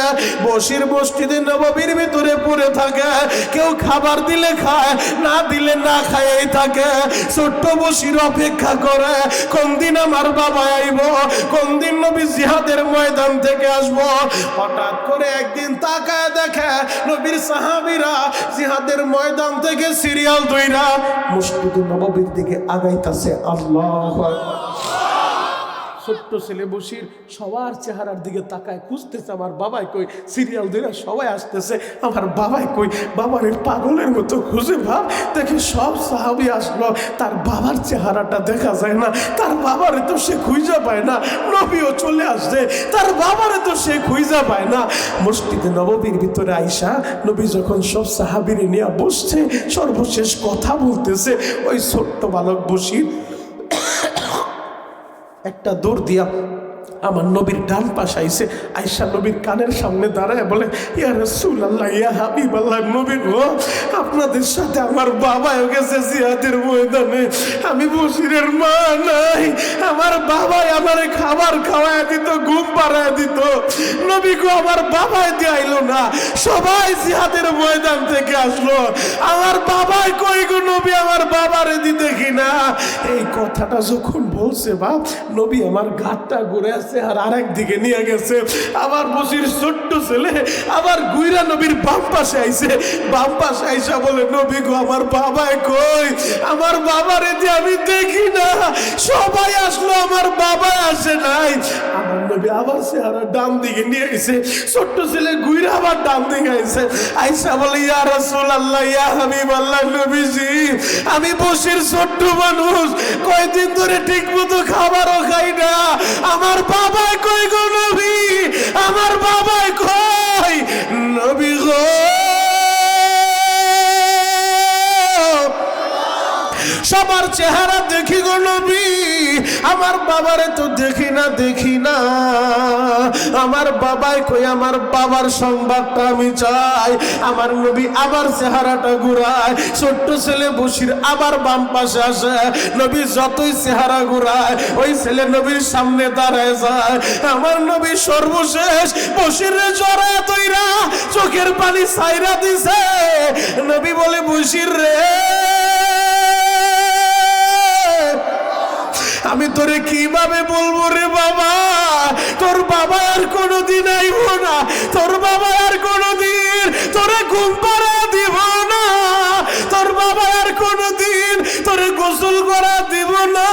বশির মসজিদে নববীর ভিতরে পড়ে থাকে, কেউ খাবার দিলে খায়, না দিলে না খায়ই থাকে। ছোট্ট বশির অপেক্ষা করে কোন দিন আমার বাবা আইব, কোন দিন নবী জিহাদের ময়দান থেকে আসবো। হঠাৎ করে একদিন তাকায় দেখে নবীর সাহাবীরা জিহাদের ময়দান থেকে সিরিয়াল ধইরা মসজিদে নববীর দিকে আগাইতাছে। আল্লাহু আকবার। ছোট্ট ছেলে বশির সবার চেহারার দিকে তাকায়, খুঁজতেছে আমার বাবাই কই, সিরিয়াল ধরে সবাই আসতেছে, আমার বাবাই কই, বাবার পাগলের মতো খুঁজে ভাব দেখে সব সাহাবী আসলো, তার বাবার চেহারাটা দেখা যায় না, তার বাবারে তো সে খুঁজে পায় না, নবীও চলে আসছে, তার বাবারে তো সে খুঁজে পায় না। মসজিদে নববীর ভিতরে আইসা নবী যখন সব সাহাবীরে নিয়ে বসছে, সর্বশেষ কথা বলতেছে, ওই ছোট্ট বালক বশির একটা দৌড় দিয়া আমার নবীর ডান পাশে আইসে, আয়েশা নবীর কানের সামনে দাঁড়ায় বলে ইয়া রাসূলুল্লাহ, ইয়া হাবিবাল্লাহ, নবী গো আপনাদের সাথে আমার বাবাও গেছে জিহাদের ময়দানে, আমি বশিরের মা নাই, আমার বাবাই আমারে খাবার খাওয়ায় দিত, ঘুম পাড়ায় দিত, নবী গো আমার বাবাই দিয়াইলো না, সবাই জিহাদের ময়দান থেকে আসলো, আমার বাবাই কই গো নবী, আমার বাবারে দিতে কিনা? এই কথাটা যখন বলছে বাপ, নবী আমার ঘাটটা ঘুরে আসছে আর আরেক দিকে নিয়ে গেছে। আবার বশির ছোট্ট ছেলে আবার গুইরা নবীর বাম পাশে আইছে, বাম পাশে আইসা বলে নবী গো আমার বাবাই কই, আমার বাবারে দিয়ে আমি দেখি না, সবাই আসলো আমার বাবা আসে নাই। আমার নবী আবার চেহারা ডান দিকে নিয়ে গেছে, ছোট্ট ছেলে গুইরা আবার ডান দিকে আইছে, আইসা বলে ইয়া রাসূলুল্লাহ, ইয়া হাবিবাল্লাহ, নবীজি আমি বশির ছোট্ট মানুষ, কয়দিন ধরে ঠিক মতো খাবারও খাই না, আমার বাবাই কই গো নবী, আমার বাবাই কই নবী গো, সবার চেহারা দেখি গো নবী, আমার বাবারে তো দেখি না, দেখি না, আমার বাবাই কই, আমার বাবার সংবাদটা আমি চাই। আমার নবী আবার চেহারাটা ঘুরায়, ছোট্ট ছেলে বশির আবার বাম পাশে আসে। নবী যতই চেহারা ঘুরায়, ওই ছেলে নবীর সামনে দাঁড়ায় যায়। আমার নবী সর্বশেষ বশিরে জড়ায় তৈরা চোখের পানি ছাইরা দিছে। নবী বলে, বশির রে, আমি তোরে কিভাবে বলবো রে বাবা, তোর বাবা আর কোনোদিন আইব না, তোর বাবা আর কোনোদিন তোরে ঘুম পাড়া দিব না, তোর বাবা আর কোনোদিন তোরে গোসল করা দিব না।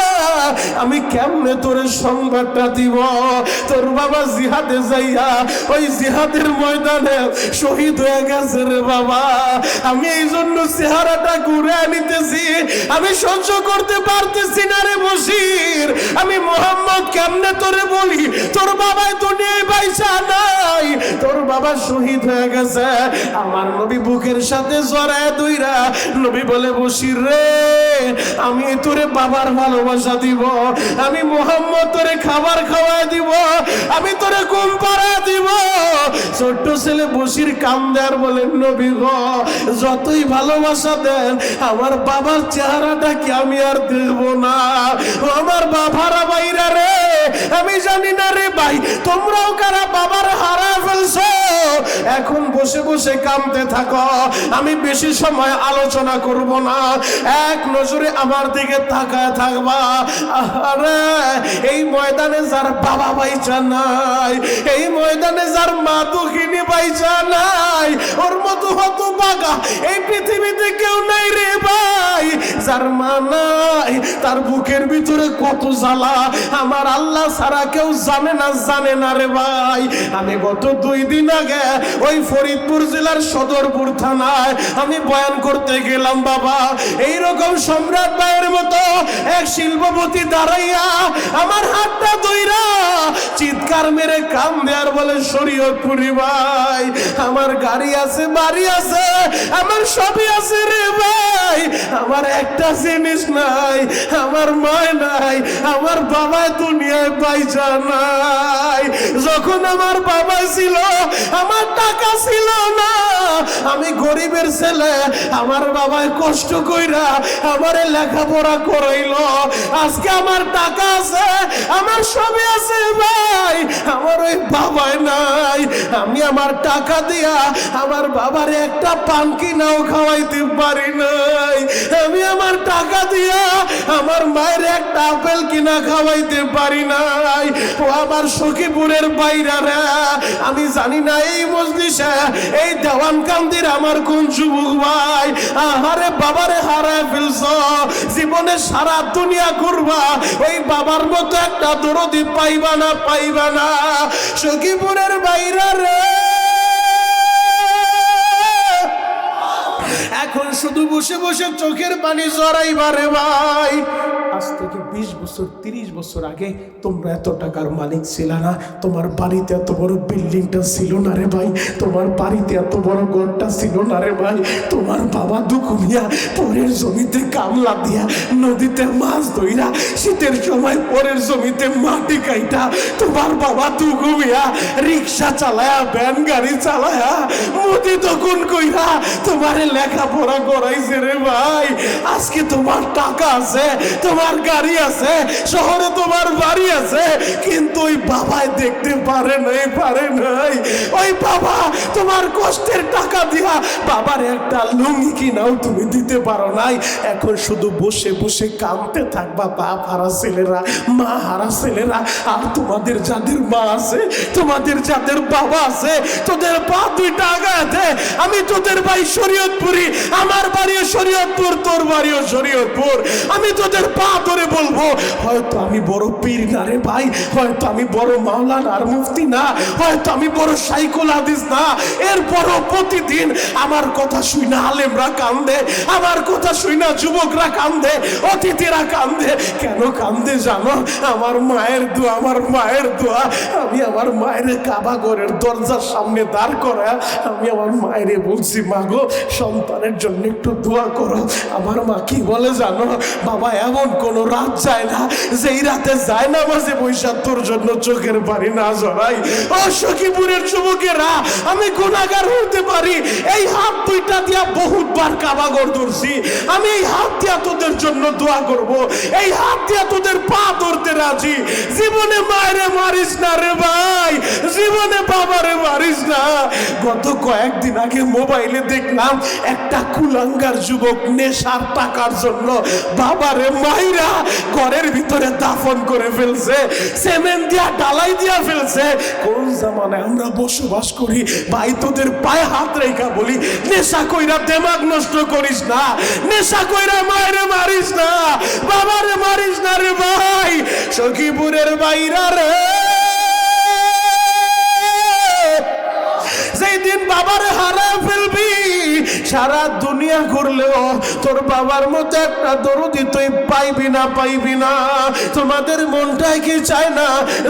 আমি কেমনে তোরে সংবাদটা দিব? তোর বাবা জিহাদে যাইয়া ওই জিহাদের ময়দানে শহীদ হয়ে গেছে রে বাবা। আমি এই জন্য চেহারাটা ঘুরে আনিতেছি, আমি সহ্য করতে পারতেছি না রে বশির। আমি মোহাম্মদ কেমনে তোরে বলি, তোর বাবাই দুনিয়ায় বাইসা নাই, তোর বাবা শহীদ হয়ে গেছে। আমার নবী বুকের সাথে জড়ায় দইরা নবী বলে, বশির রে, আমি তোরে বাবার ভালোবাসা দিব, আমি মোহাম্মদ তোরে খাবার খাওয়ায় দিব, আমি তোরে ঘুম পাড়া দিব। ছোট্ট ছেলে বশির কান্দে আর বলেন, নবী গো, যতই ভালোবাসা দেন, আমার বাবার চেহারাটা কি আমি আর দেখবো না? আমার বাবারা বাইরা রে, আমি জানি না রে ভাই, তোমরাও কারা বাবার হারা ফেলছো? এখন বসে বসে কাঁদতে থাকো, আমি বেশি সময় আলোচনা করব না, এক নজরে আমার দিকে তাকায় থাকবা। আরে এই ময়দানে যার বাবা বাইচা নাই, এই ময়দানে যার মা দুঃখিনী বাইচা নাই, ওর মতো হতভাগা এই পৃথিবীতে কেউ নাই রে ভাই। যার মা নাই, তার বুকের ভিতরে কত জ্বালা আমার আল্লাহ ছাড়া কেউ জানে না রে ভাই। আমি গত 2 দিন আগে ওই ফরিদপুর জেলার সদরপুর থানায় আমি বয়ান করতে গেলাম বাবা। এইরকম সম্রাট ভাইয়ের মতো এক শিল্পপতি দাঁড়াইয়া আমার হাতটা ধইরা চিৎকার মেরে কাম দেয়ার বলে, শরীয়তপুরি ভাই, আমার গাড়ি আছে, বাড়ি আছে, আমার সবই আছে রে ভাই, আমার একটা জিনিস নাই, আমার মা নাই, আমার বাবা দুনিয়ায় বাইচা নাই। যখন আমার বাবা ছিল, আমার টাকা ছিল না, আমি গরিবের ছেলে, আমার বাবাই কষ্ট কইরা আমারে লেখাপড়া করাইলো। আজকে আমার টাকা আছে, আমার সবই আছে ভাই, আমার ওই বাবাই নাই। আমি আমার টাকা দিয়া আমার বাবারে একটা পান কিনাও খাওয়াইতে পারি নাই, আমি আমার টাকা দিয়া আমার মায়ের একটা আপেল কিনা খাওয়াইতে পারি নাই। ও আমার সখীপুরের বাইরারা, আমি জানি না এই মজলিসে এই দেওয়ানকান্দির আমার কোন যুবক ভাই আহারে বাবারে হারায় ফেলছ, জীবনে সারা দুনিয়া ঘুরবা, ওই বাবার মতো একটা দরদি পাইবা না। সখীপুরের বাইরারে এখন শুধু বসে বসে চোখের পানি জড়াইবা রে ভাই। আজ থেকে 20 বছর 30 বছর আগে তোমরা এত টাকার মালিক ছিল না, তোমার বাড়িতে এত বড় বিল্ডিংটা ছিল না রে ভাই, তোমার বাড়িতে এত বড় ঘরটা ছিল না রে ভাই। তোমার বাবা দুকুমিয়া পরের জমিতে কামলা দিয়া নদীতে মাছ ধইরা শীতের সময় পরের জমিতে মাটি কাইটা তোমার বাবা দুকুমিয়া রিক্সা চালায়া ভ্যান গাড়ি চালায়া মোদি তখন কইরা তোমারে লেখাপড়া করাইছে রে ভাই। আজকে তোমার টাকা আছে, তোমার গাড়ি আছে, শহরে তোমার বাড়ি আছে, কিন্তু ওই বাবাই দেখতে পারে নাই। ওই বাবা তোমার কষ্টের টাকা দিয়া বাবার একটা লুঙ্গি কিনাও তুমি দিতে পারো নাই। এখন শুধু বসে বসে কাঁদতে থাকবা বাপ হারা ছেলেরা, মা হারা ছেলেরা। আর তোমাদের যাদের মা আছে, তোমাদের যাদের বাবা আছে, তোদের পা 2টা আগাতে, আমি তোদের ভাই শরীয়তপুরি, আমার বাড়িও শরীয়তপুর, তোর বাড়িও শরীয়তপুর। আমি তোদের পা ধরে বলবো, হয়তো আমি বড় পীর না রে ভাই, হয়তো আমি বড় মাওলানা আর মুফতি না, হয়তো আমি বড় শাইখুল হাদিস না, এরপরও প্রতিদিন আমার কথা শুই না আলেমরা কান্দে, আমার কথা শুই না যুবকরা কান্দে, অতিথিরা কান্দে। কেন কান্দে জানো? আমার মায়ের দোয়া, আমার মায়ের দোয়া। আমি আমার মায়ের কাবা ঘরের দরজার সামনে দাঁড় করা আমি আমার মায়ের বলছি, মা গো সন্তানের জন্য একটু দোয়া করো। আমার মা কি বলে জানো? বাবা এমন কোনো রাত যায় না যেই রাতে যায় না মাঝে বৈশাখ তোর জন্য চোখের পানি না জড়াই। ও সখীপুরের যুবকেরা, আমি গুনাহগার হতে পারি, এই হাত দুইটা দিয়া বহুতবার কাবাগর ধরছি, আমি এই হাত দিয়া তোদের জন্য দোয়া করব, এই হাত দিয়া তোদের পা ধরতে রাজি। জীবনে মায়েরে মারিস না রে ভাই, জীবনে বাবারে মারিস না। গত কয়েকদিন আগে মোবাইলে দেখলাম একটা কুলাঙ্গার যুবক নেশার টাকার জন্য বাবারে মাইরা ঘরের ভিতরে দাফন করে ফেলছে, সিমেন্ট দিয়া ঢালাই দিয়া ফেলছে। কোন জামানায় আমরা বসবাস করি ভাই? তোদের পায়ে হাত রেখা বলি, নেশা কইরা দিমাগ নষ্ট করিস না, নেশা কইরা মায়েরে মারিস না, বাবারে মারিস না রে ভাই। সখীপুরের বাইরা রে, যেই দিন বাবারে হারায় ফেলবি সারা দুনিয়া ঘুরলেও তোর বাবার মতো একটা দরদি তুই পাইবি না, পাইবি না। তোমাদের মনটাই কি চায় না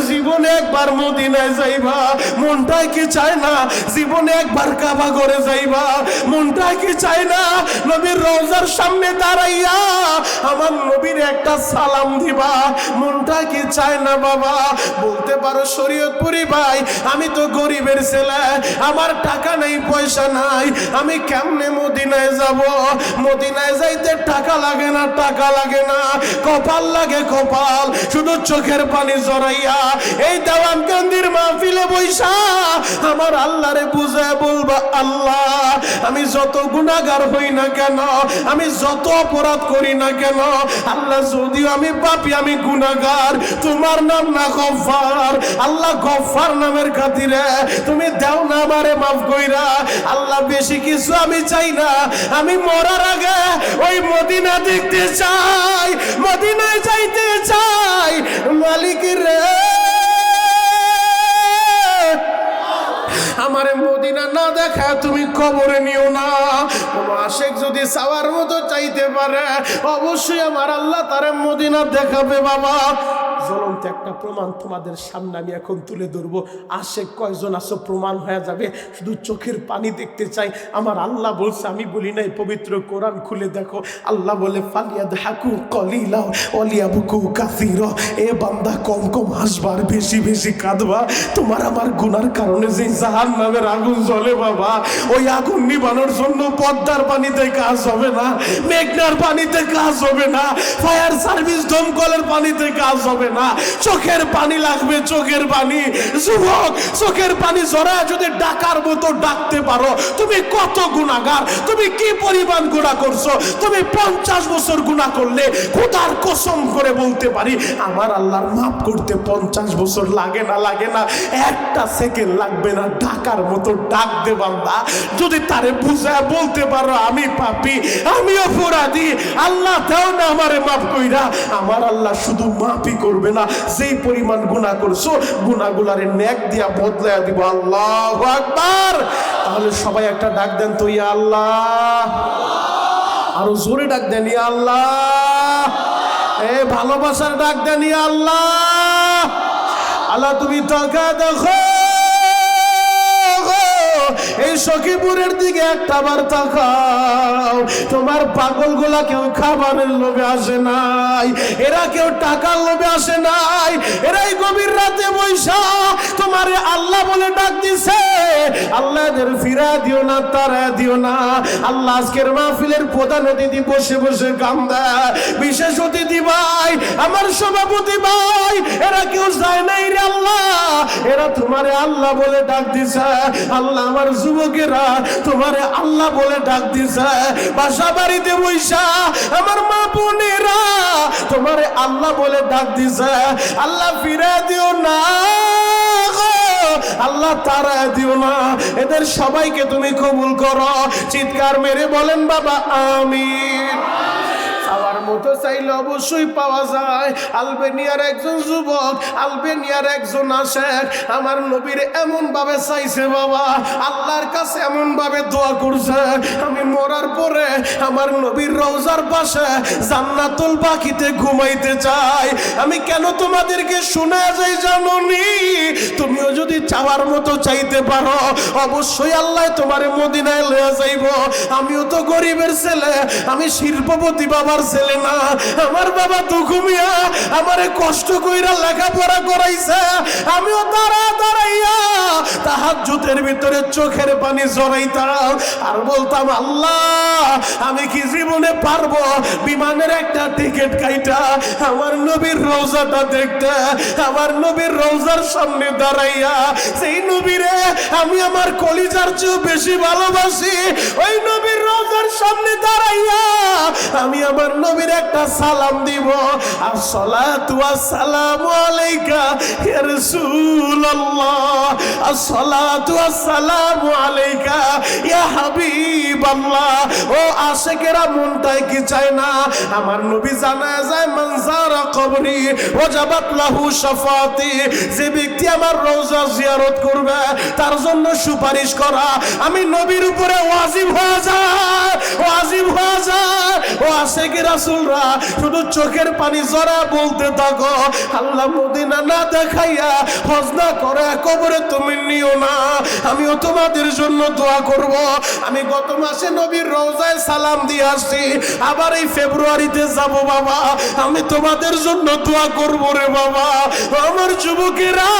জীবনে একবার মদিনায় যাইবা? মনটাই কি চায় না জীবনে একবার কাবা ঘরে যাইবা? মনটাই কি চায় না নবীর রওজার সামনে দাঁড়াইয়া আমার নবীর একটা সালাম দিবা? মনটাই কি চায় না বাবা? বলতে পারো শরীয়তপুরি ভাই, আমি তো গরিবের ছেলে, আমার টাকা নেই, পয়সা নাই, আমি কেমনে মদিনায় যাব? মদিনায় যাইতে টাকা লাগে না, টাকা লাগে না, কপাল লাগে কপাল। শুধু চোখের পানি জড়াইয়া এই দেওয়ানকান্দির মাহফিলে বইসা আমার আল্লাহরে বুঝায় বলবা, আল্লাহ আমি যত গুনাহগার হই না কেন, আমি যত অপরাধ করি না কেন, আল্লাহ যদিও আমি পাপী, আমি গুনাহগার, তোমার নাম না গফফার। আল্লাহ গফফার নামের খাতিরে তুমি দাও না আমারে মাফ কইরা। আল্লাহ বেশি কিছু আমি চাই না, আমি মরার আগে ওই মদিনা দেখতে চাই, মদিনায় যাইতে চাই। মালিক রে, আমারে মদিনা না দেখা তুমি কবরে নিও না। কোন আশেক যদি চাওয়ার মতো চাইতে পারে অবশ্যই আমার আল্লাহ তারে মদিনা দেখাবে বাবা। জ্বলন্ত একটা প্রমাণ তোমাদের সামনে আমি এখন তুলে ধরবো। আশেক কয়জন আছো প্রমাণ হয়ে যাবে। শুধু চোখের পানি দেখতে চাই। আমার আল্লাহ বলছে, আমি বলি নাই, পবিত্র কোরআন খুলে দেখো। আল্লাহ বলে ফালিয়াদহাকু কলিলা ওয়ালিয়াবকু কাসীরা। এ বান্দা কম কম হাসবার, বেশি বেশি কাঁদবা। তোমার আমার গুনার কারণে যে জাহান্নামের আগুন জ্বলে বাবা, ওই আগুন নিবানোর জন্য পদ্মার পানিতে কাজ হবে না, মেঘনার পানিতে কাজ হবে না, ফায়ার সার্ভিস দমকলের পানিতে কাজ হবে না, চোখের পানি লাগবে, চোখের পানি। যুবক, চোখের পানি জড়ায় যদি ডাকার মতো ডাকতে পারো, তুমি কত গুনাহগার, তুমি কি পরিমাণ গুনাহ করছো। তুমি 50 বছর গুনাহ করলে খোদার কসম করে বলতে পারি আমার আল্লাহর মাফ করতে 50 বছর লাগে না, লাগে না, একটা সেকেন্ড লাগবে না। ডাকার মতো ডাক দে বান্দা। যদি তারে বুঝায় বলতে পারো আমি পাপী, আমি অপরাধী, আল্লাহ দাও না আমারে মাফ কইরা, আমার আল্লাহ শুধু মাফই করবে না, যেই পরিমাণ গুনাহ করছো গুনাহগুলারে নেক দিয়া বদলায়া দিব। আল্লাহু আকবার। তাহলে সবাই একটা ডাক দেন তো, ইয়া আল্লাহ। আরো জোরে ডাক দেন, ইয়া আল্লাহ। এ ভালোবাসার ডাক দেন, ইয়া আল্লাহ। আল্লাহ তুমি টাকা দেখো, এই সখীপুরের দিকে একটা বার তাকাও। তোমার পাগল গুলা কেউ খাবারের লোভে আসে নাই, এরা কেউ টাকার লোভে আসে নাই, এরাই গভীর রাতে বৈশা তোমারে আল্লাহ বলে ডাক দিছে। আল্লাহ এদের ফিরা দিও না, তারা দিও না। আল্লাহ আজকের মাহফিলের প্রধান অতিথি বসে বসে কান্দা, বিশেষ অতিথি ভাই, আমার সভাপতি ভাই, এরা কেউ যায় নাই রে আল্লাহ, এরা তোমারে আল্লাহ বলে ডাক দিছে। আল্লাহ আমার যুবকেরা তোমারে আল্লাহ বলে ডাক দিছে। বাসা বাড়িতে বৈশা আমার মা বোনেরা তোমারে আল্লাহ বলে ডাক দিছে। আল্লাহ ফিরে দিও না, আল্লাহ তারা দিও না, এদের সবাইকে তুমি কবুল করো। চিৎকার মেরে বলেন বাবা আমিন। পাওয়ার মতো চাইলে অবশ্যই পাওয়া যায়। আলবেনিয়ার একজন যুবক, আলবেনিয়ার একজন আশেক আমার নবীর এমন ভাবে চাইছে বাবা, আল্লাহর কাছে এমন ভাবে দোয়া করছে, আমি মরার পরে আমার নবীর রওজার পাশে জান্নাতুল বাকিতে ঘুমাইতে চাই। আমি কেন তোমাদেরকে শোনা যাই জানোনি? তুমিও যদি চাওয়ার মতো চাইতে পারো অবশ্যই আল্লাহ তোমারে মদিনায় লয়ে যাইব। আমিও তো গরিবের ছেলে, আমি শিল্পপতি বাবার ছেলে না। আমার বাবা তো ঘুমিয়া আমারে কষ্ট কইরা লেখাপড়া করাইছে, আমিও দাঁড়াইয়া তাহাজ্জুদের ভিতরে চোখের পানি জড়াইতাম আর বলতাম, আল্লাহ আমি কি জীবনে পারবো বিমানের একটা টিকিট কাইটা আমার নবীর রওজাটা দেখতে, আমার নবীর রওজার সামনে দাঁড়াইয়া সেই নবীরে আমি আমার কলিজার চেয়ে বেশি ভালোবাসি, ওই নবীর রওজার সামনে দাঁড়াইয়া আমি আমার নবীর একটা সালাম দিব, আসসালাতু ওয়াসসালামু আলাইকা ইয়া রাসূলুল্লাহ, আসসালাতু ওয়াসসালামু আলাইকা ইয়া হাবিবাল্লাহ। ও আশিকেরা মনটাই কি চায় না আমার নবী জানায় যায়, মানজারা কবরি ওয়াজাবাত লাহু শাফাতি, যে ব্যক্তি আমার রওজা জিয়ারত করবে তার জন্য সুপারিশ করা আমি নবীর উপরে ওয়াজিব হয়ে যায়, ওয়াজিব হয়ে যায়। ও আশিকে রাসূলরা শুধু চোখের পানি জড়া বলতে থাকো, আল্লাহ মদিনা না দেখাইয়া হজ না করে কবরে তুমি নিও না, আমিও তোমাদের জন্য দোয়া করব। আমি গত মাসে নবীর রওজায় সালাম দিয়ে আসছি, আবার এই ফেব্রুয়ারিতে যাব বাবা, আমি তোমাদের জন্য দোয়া করব রে বাবা। আমার যুবকেরা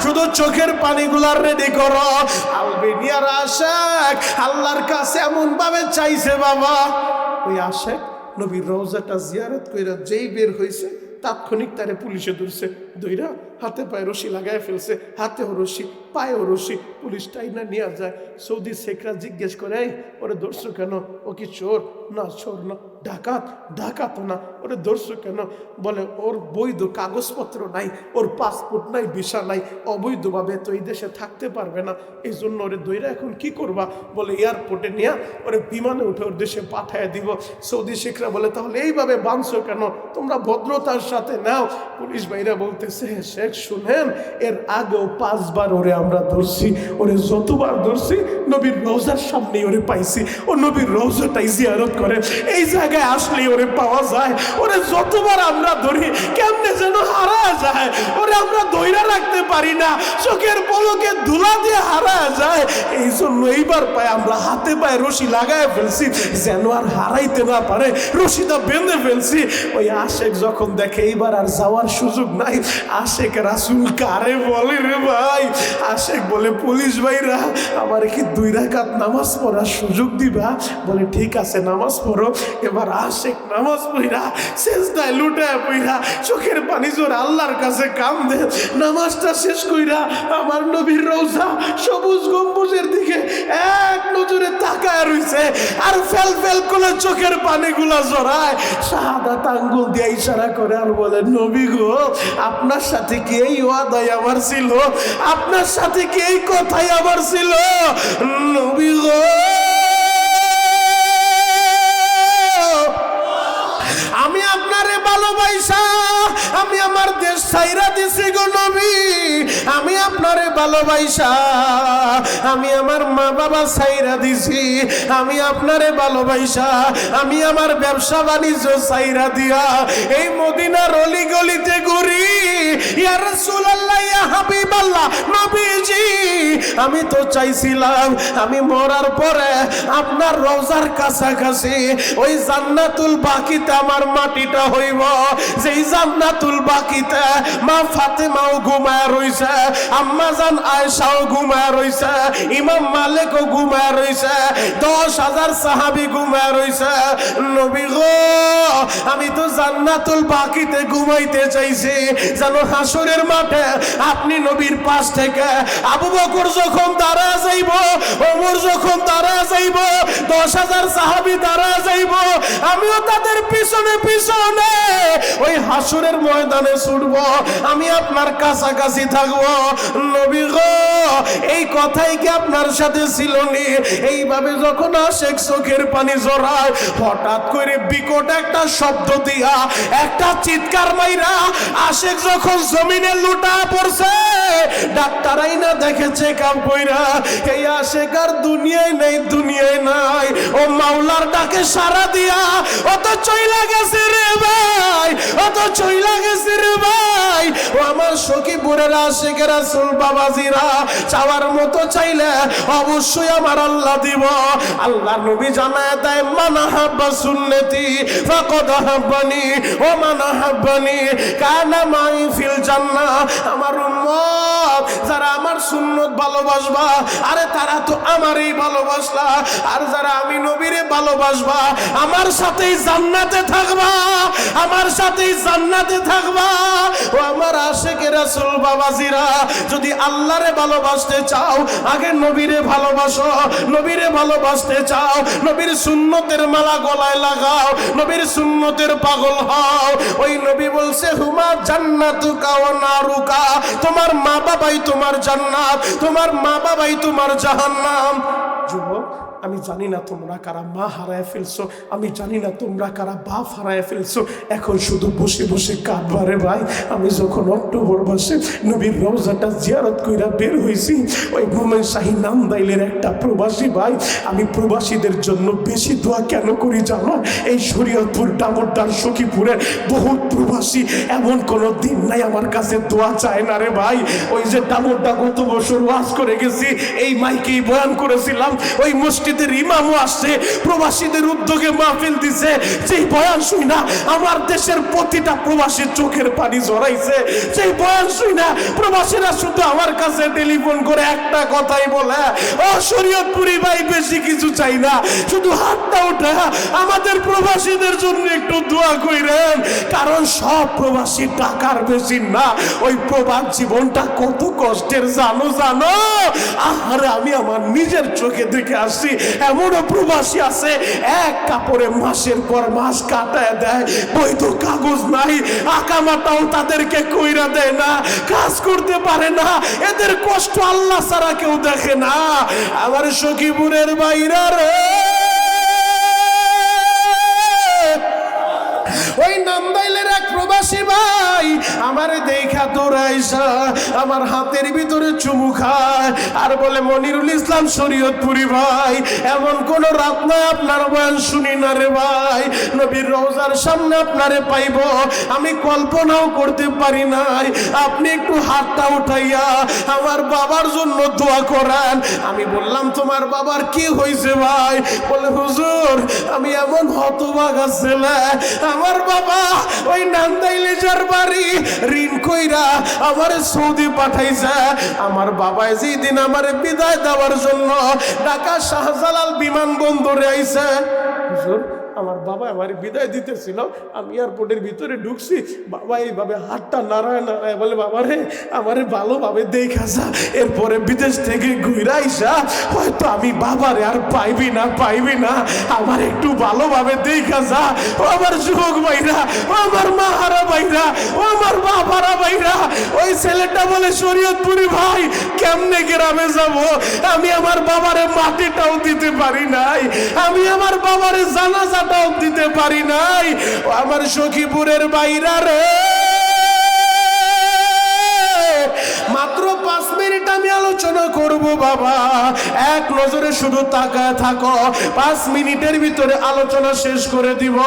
শুধু চোখের পানিগুলা রেডি করো, আলবেনিয়ার আশিক আল্লাহর কাছে এমন ভাবে চাইছে বাবা, ওই আশিক নবীর রওজাটা জিয়ারত কইরা যেই বের হইছে তাৎক্ষণিক তারে পুলিশে ধরছে, ধইরা হাতে পায়ে রশি লাগায় ফেলছে, হাতেও রশি পায়েও রশি, পুলিশ টাইনা নিয়ে যায়। সৌদি শেখরা জিজ্ঞেস করে, ওরে ধরছো কেন? ও কি চোর? না চোর না, ডাকাত। ডাকাত না, ওরে ধরছো কেন? বলে ওর বৈধ কাগজপত্র নাই, ওর পাসপোর্ট নাই, ভিসা নাই, অবৈধভাবে তো এই দেশে থাকতে পারবে না, এই জন্য ওরে ধইরা এখন কি করবা? বলে এয়ারপোর্টে নিয়ে ওরে বিমানে উঠে ওর দেশে পাঠায় দিব। সৌদি শেখরা বলে, তাহলে এইভাবে বাঁধছো কেন? তোমরা ভদ্রতার সাথে নাও। পুলিশ ভাইরা বলতেছে, শেখ শুনেন, এর আগেও 5 বার ওরে আমরা ধরছি, ওরে যতবার ধরছি নবীর রওজার সামনেই ওরে পাইছি, ও নবীর রওজাটাই জিয়ারত করে, এই জায়গায় আসলেই ওরে পাওয়া যায়, ওরে যতবার আমরা ধরি কেমনে যেন হারা যায়, ওরে আমরা ধইরা রাখতে পারি না, চোখের পলকে ধুলা দিয়ে হারা যায়, এই জন্য এইবার পায় আমরা হাতে পায়ে রশি লাগায় ফেলছি যেন আর হারাইতে না পারে, রশিটা বেঁধে ফেলছি। ওই আশিক যখন দেখে এইবার আর যাওয়ার সুযোগ নাই, আশিক রাসূল কারে বলে রে ভাই? আশিক বলে, পুলিশ ভাইরা আমার কি 2 রাকাত নামাজ পড়ার সুযোগ দিবা? বলে ঠিক আছে নামাজ পড়ো। এবার আশিক নামাজ পড়া সেজদায় লুটায় পড়া চোখের পানি জোর আল্লাহর কাছে কান্দে, নামাজটা শেষ কইরা আমার নবীর রওজা সবুজ গম্বুজের দিকে এক নজরে তাকায় রইছে আর ফেল ফেল করে চোখের পানিগুলা জড়ায়, শাহাদাত আঙ্গুল দিয়ে ইশারা করে আর বলে, নবী গো আপনার সাথে কি এই ওয়াদাই আমার ছিল? আপনার সাথে কি এই কথাই আমার ছিল? নবী গো আমি আপনারে ভালোবাসা আমি আমার দেশ ছাইরা দিছি গো নবী, আমি আপনারে ভালোবাসা আমি আমার মা বাবা ছাইরা দিছি, আমি আপনারে ভালোবাসা আমি আমার ব্যবসা বাণিজ্য ছাইরা দিয়া এই মদিনার অলি গলিতে ঘুরি। ইয়া রাসূলুল্লাহ, ইয়া হাবিবাল্লাহ, নবীজি আমি তো চাইছিলাম আমি মরার পরে আপনার রওজার কাছাকাছি ওই জান্নাতুল বাকিতে আমার মাটিটা হইব, যেই জান্নাতুল বাকিতে মা ফাতেমাও ঘুমায় রইছে, আম্মা জান আয়েশাও ঘুমায় রইছে, ইমাম মালিকও ঘুমায় রইছে, 10,000 সাহাবী ঘুমায় রইছে। নবী গো আমি তো জান্নাতুল বাকিতে ঘুমাইতে চাইছি যেন হাসরের মাঠে আপনি নবীর পাশ থেকে আবু বকর যখন দাঁড়া যাইব, ওমর যখন দাঁড়া যাইব, 10,000 সাহাবী দাঁড়া যাইব, আমিও তাদের পিছনে পিছনে ওই হাসরের ময়দানে ছুটব, আমি আপনার কাছাকাছি থাকবো। নবী গো এই কথাই কি আপনার সাথে ছিল নি? এইভাবে যখন আশিক চোখের পানি জড়ায়, হঠাৎ করে বিকট একটা শব্দ দিয়া একটা চিৎকার মাইরা আশিক যখন জমিনে লুটা পড়ছে, ডাক্তার আইনা দেখেছে কাম কইরা এই আশিক আর দুনিয়ায় নাই, দুনিয়ায় নাই, ও মাওলার ডাকে সারা দিয়া অত চইলা গেছে রে ভাই, অত চইলা গেছে রে ভাই। ও আমার সখীপুরের আশিক রাসূল বাবাজিরা, চাওয়ার মতো চাইলে অবশ্যই আমার আল্লাহ দিব। আল্লাহ নবী জানায় দেয়, মান আহাব্বা সুন্নতি ফাকাদ আহাব্বানি ওয়া মান আহাব্বানি কানা মাই ফিল জান্নাহ। আমার উম্মত যারা আমার সুন্নত ভালোবাসবা, আরে তারা তো আমারই ভালোবাসলা, আর যারা আমি নবীরে ভালোবাসবা আমার সাথেই জান্নাতে থাকবা, আমার সাথেই জান্নাতে থাকবা। ও আমার আশিকে রাসূল বাবাজিরা, যদি আল্লাহরে ভালোবাসতে চাও আগে নবীরে ভালোবাসো, নবীরে ভালোবাসতে চাও নবীর সুন্নতের মালা গলায় লাগাও, নবীর সুন্নতের পাগল হও। ওই নবী বলছে, হুমা জান্নাতুকা ওয়া নারুকা, তোমার মা বাবাই তোমার জান্নাত, তোমার মা বাবাই তোমার জাহান্নাম। যুবক, আমি জানি না তোমরা কারা মা হারায় ফেলছো, আমি জানি না তোমরা কারা বাপ হারায় ফেলছো, এখন শুধু বসে বসে কাঁদবারে ভাই। আমি যখন অক্টোবর মাসে নবীর রওজাটা জিয়ারত কইরা বের হইছি, ওই মোমেন শাহী নান্দাইলের একটা প্রবাসী ভাই, আমি প্রবাসীদের জন্য বেশি দোয়া কেন করি জানো? এই শরীয়তপুর ডামরদার সখীপুরের বহুত প্রবাসী এমন কোনো দিন নাই আমার কাছে দোয়া চায় না রে ভাই। ওই যে ডামরদা গত বছর ওয়াজ করে গেছি, এই মাইকেই বয়ান করেছিলাম, ওই মসজিদের ইমামও আসছে, প্রবাসীদের উদ্যোগে মাহফিল দিছে। যেই বয়ান শুই না আমার দেশের প্রতিটা প্রবাসীর চোখের পানি ঝরাইছে। যেই বয়ান শুই না প্রবাসীরা শুধু আমার কাছে টেলিফোন করে একটা কথাই বলে, ও শরীয়তপুরি ভাই বেশি কিছু চাই না, শুধু হাতটা উঠা আমাদের প্রবাসীদের জন্য একটু দোয়া কইরেন। কারণ সব প্রবাসী টাকার বেশি না, ওই প্রবাস জীবনটা কত কষ্টের জানো জানো। আরে আমি আমার নিজের চোখে দেখে আসছি, এমনও প্রবাসী আছে এক কাপড়ে মাসের পর মাস কাটায় দেয়, বৈধ কাগজ নাই, আকামাটাও তাদেরকে কইরা দেয় না, কাজ করতে পারে না, এদের কষ্ট আল্লাহ ছাড়া কেউ দেখে না। আমার সখীপুরের বাইরা রে, ওই নান্দাইলের এক প্রবাসী ভাই আমারে দেখা দৌড়াইসা আমার হাতের ভিতরে চুমু খায় আর বলে, মনিরুল ইসলাম শরীয়তপুরি ভাই, এমন কোন রাত না আপনার বয়ান শুনি না রে ভাই, নবীর রওজার সামনে আপনারে পাইব আমি কল্পনাও করতে পারি নাই। আপনি একটু হাতটা উঠাইয়া আমার বাবার জন্য দোয়া করেন। আমি বললাম, তোমার বাবার কি হয়েছে ভাই? বলে, হুজুর আমি এমন হতভাগা ছেলে, আমার বাবা ওই নান্দাইলে যার বাড়ি ঋণ কইরা আমারে সৌদি পাঠাইছে। আমার বাবা যেই দিন আমারে বিদায় দেওয়ার জন্য ঢাকা শাহজালাল বিমানবন্দরে আইছে, হুজুর আমার বাবা আমার বিদায় দিতেছিল, আমি এয়ারপোর্টের ভিতরে ঢুকছি, বাবা এইভাবে হাতটা নাড়ায় নাড়ায় বলে, বাবা রে আমারে ভালোভাবে দেখা যা, এরপরে বিদেশ থেকে ঘুরে আইসা হয়তো আমি বাবারে আর পাইবি না, আমার একটু ভালোভাবে দেখা যা। ও আমার যুবক ভাইরা, ও আমার মা হারা ভাইরা, ও আমার বাপ হারা ভাইরা, ওই ছেলেটা বলে, শরীয়তপুরি ভাই কেমনে গ্রামে যাব? আমি আমার বাবারে মাটিটাও দিতে পারি নাই, আমি আমার বাবারে জানাজা দিতে পারি নাই। আমার সখীপুরের বাইরা রে, মাত্র 5 মিনিট আমি আলোচনা করব বাবা, এক নজরে শুধু তাকায় থাকো, 5 মিনিটের ভিতরে আলোচনা শেষ করে দিব।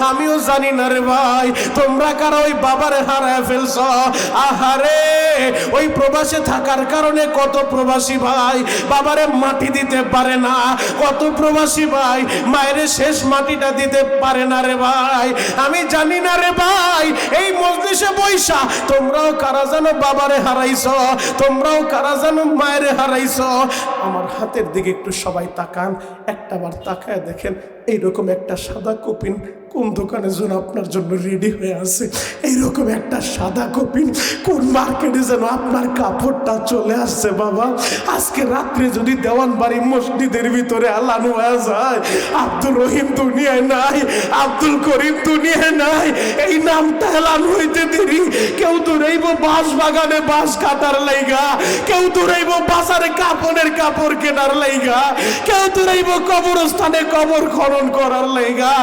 আমিও জানি না রে ভাই তোমরা কারা ওই বাবারে হারায় ফেলছ। আহারে, ওই প্রবাসে থাকার কারণে কত প্রবাসী ভাই বাবারে মাটি দিতে পারে না, কত প্রবাসী ভাই মায়ের শেষ মাটিটা দিতে পারে না রে ভাই। আমি জানি না রে ভাই এই মজলিসে বৈশা তোমরাও কারা জানো বাবারে হারাইছ, তোমরাও কারা জানো মায়ের হারাইছ। আমার হাতের দিকে একটু সবাই তাকান, একটাবার তাকায় দেখেন এইরকম একটা সাদা কপিন কোন দোকানে যেন আপনার জন্য রেডি হয়ে আছে, এইরকম একটা সাদা কপিন কোন মার্কেটে যেন আপনার কাপড়টা চলে আসছে। বাবা আজকে রাত্রে যদি দেওয়ানবাড়ি মসজিদের ভিতরে আলানো হয়ে যায়, আব্দুর রহিম দুনিয়ায় নাই, আব্দুল করিম দুনিয়ায় নাই, এই নামটা এলান হইতে দেরি। কেউ দৌড়াইব বাঁশ বাগানে বাঁশ কাটার লাইগা, কেউ দৌড়াইব বাজারে কাপড়ের কাপড় কেনার লাইগা, কেউ দৌড়াইব কবরস্থানে কবর খনন করার লাইগা।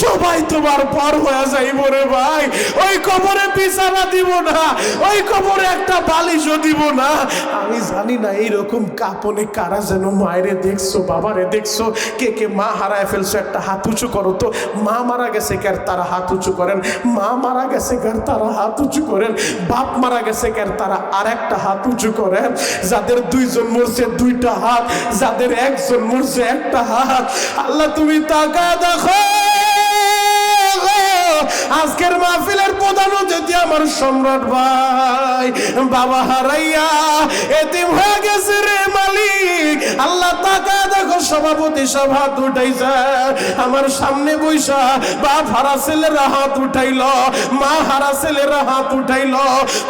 সবাই তোমার পর হয়ে যাইব রে ভাই। ওই কবরে বিছানা দিব না, ওই কবরে একটা বালিশও দিব না। আমি জানি না এইরকম কাপনে কারা যেন মায়েরে দেখছো, বাবারে দেখছো। কে কে মা হারায় ফেলছো একটা হাত উঁচু করো তো। মা মারা গেছে কার তারা হাত উঁচু করেন, মা মারা গেছে কার তারা হাত উঁচু করেন, বাপ মারা গেছে কার তারা আর একটা হাত উঁচু করেন। যাদের দুইজন মরছে দুইটা হাত, যাদের একজন মরছে একটা হাত। আল্লাহ তুমি তাকা দেখো। আজকের মাহফিলের প্রধান অতিথি আমার সম্রাট ভাই, বাবা হারাইয়া এতিম হয়ে গেছে রে মালিক। আল্লাহ তাকা দেখো, সভাপতি সব হাত উঠাইছে, আমার সামনে বৈশা বাপ হারা ছেলেরা হাত উঠাইল, মা হারা ছেলেরা হাত উঠাইল।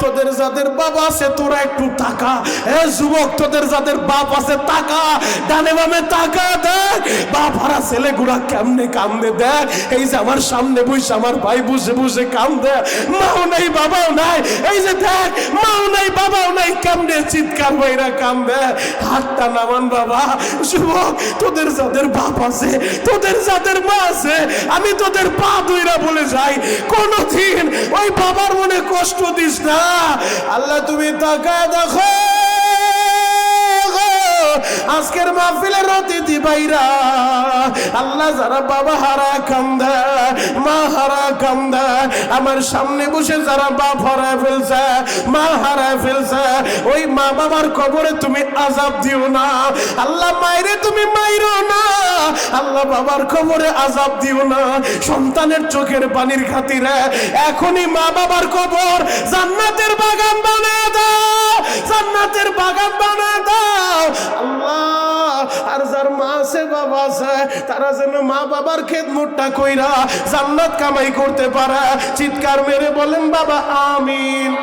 তোদের যাদের বাবা আছে তোরা একটু তাকা। এ যুবক, তোদের যাদের বাপ আছে তাকা, ডানে বামে তাকা, দেখ বাপ হারা ছেলে গুড়া কেমনে কান্দে। দেখ এই যে আমার সামনে বৈশা আমার ভাই বুঝে বুঝে কান্দে, মাও নাই বাবাও নাই। এই যে দেখ মাও নাই বাবাও নাই, কেমনে চিৎকার হইরা কান্দে। হাতটা নামান বাবা। যুবক, তোদের যাদের বাপ আছে, তোদের যাদের মা আছে, আমি তোদের পা ধইরা বলে যাই, কোনদিন ওই বাবার মনে কষ্ট দিস না। আল্লাহ তুমি তাকায় দেখো। আজকের মাহফিলের অতিথি ভাইরা, আল্লাহ যারা বাবা হারা কান্দে, মা হারা কান্দে, আমার সামনে বসে যারা বাপ হারায় ফেলছে, মা হারায় ফেলছে, ওই মা বাবার কবরে তুমি আযাব দিও না। আল্লাহ মাইরে তুমি মাইরো না, আল্লাহ বাবার কবরে আযাব দিও না। সন্তানের চোখের পানির খাতিরে এখনই মা বাবার কবর জান্নাতের বাগান বানিয়ে দাও, জান্নাতের বাগান বানিয়ে দাও। আল্লাহ, আর যার মা আছে বাবা আছে, তারা যেন মা বাবার খেদমতটা কইরা জান্নাত কামাই করতে পারে। চিৎকার মেরে বলেন বাবা আমিন।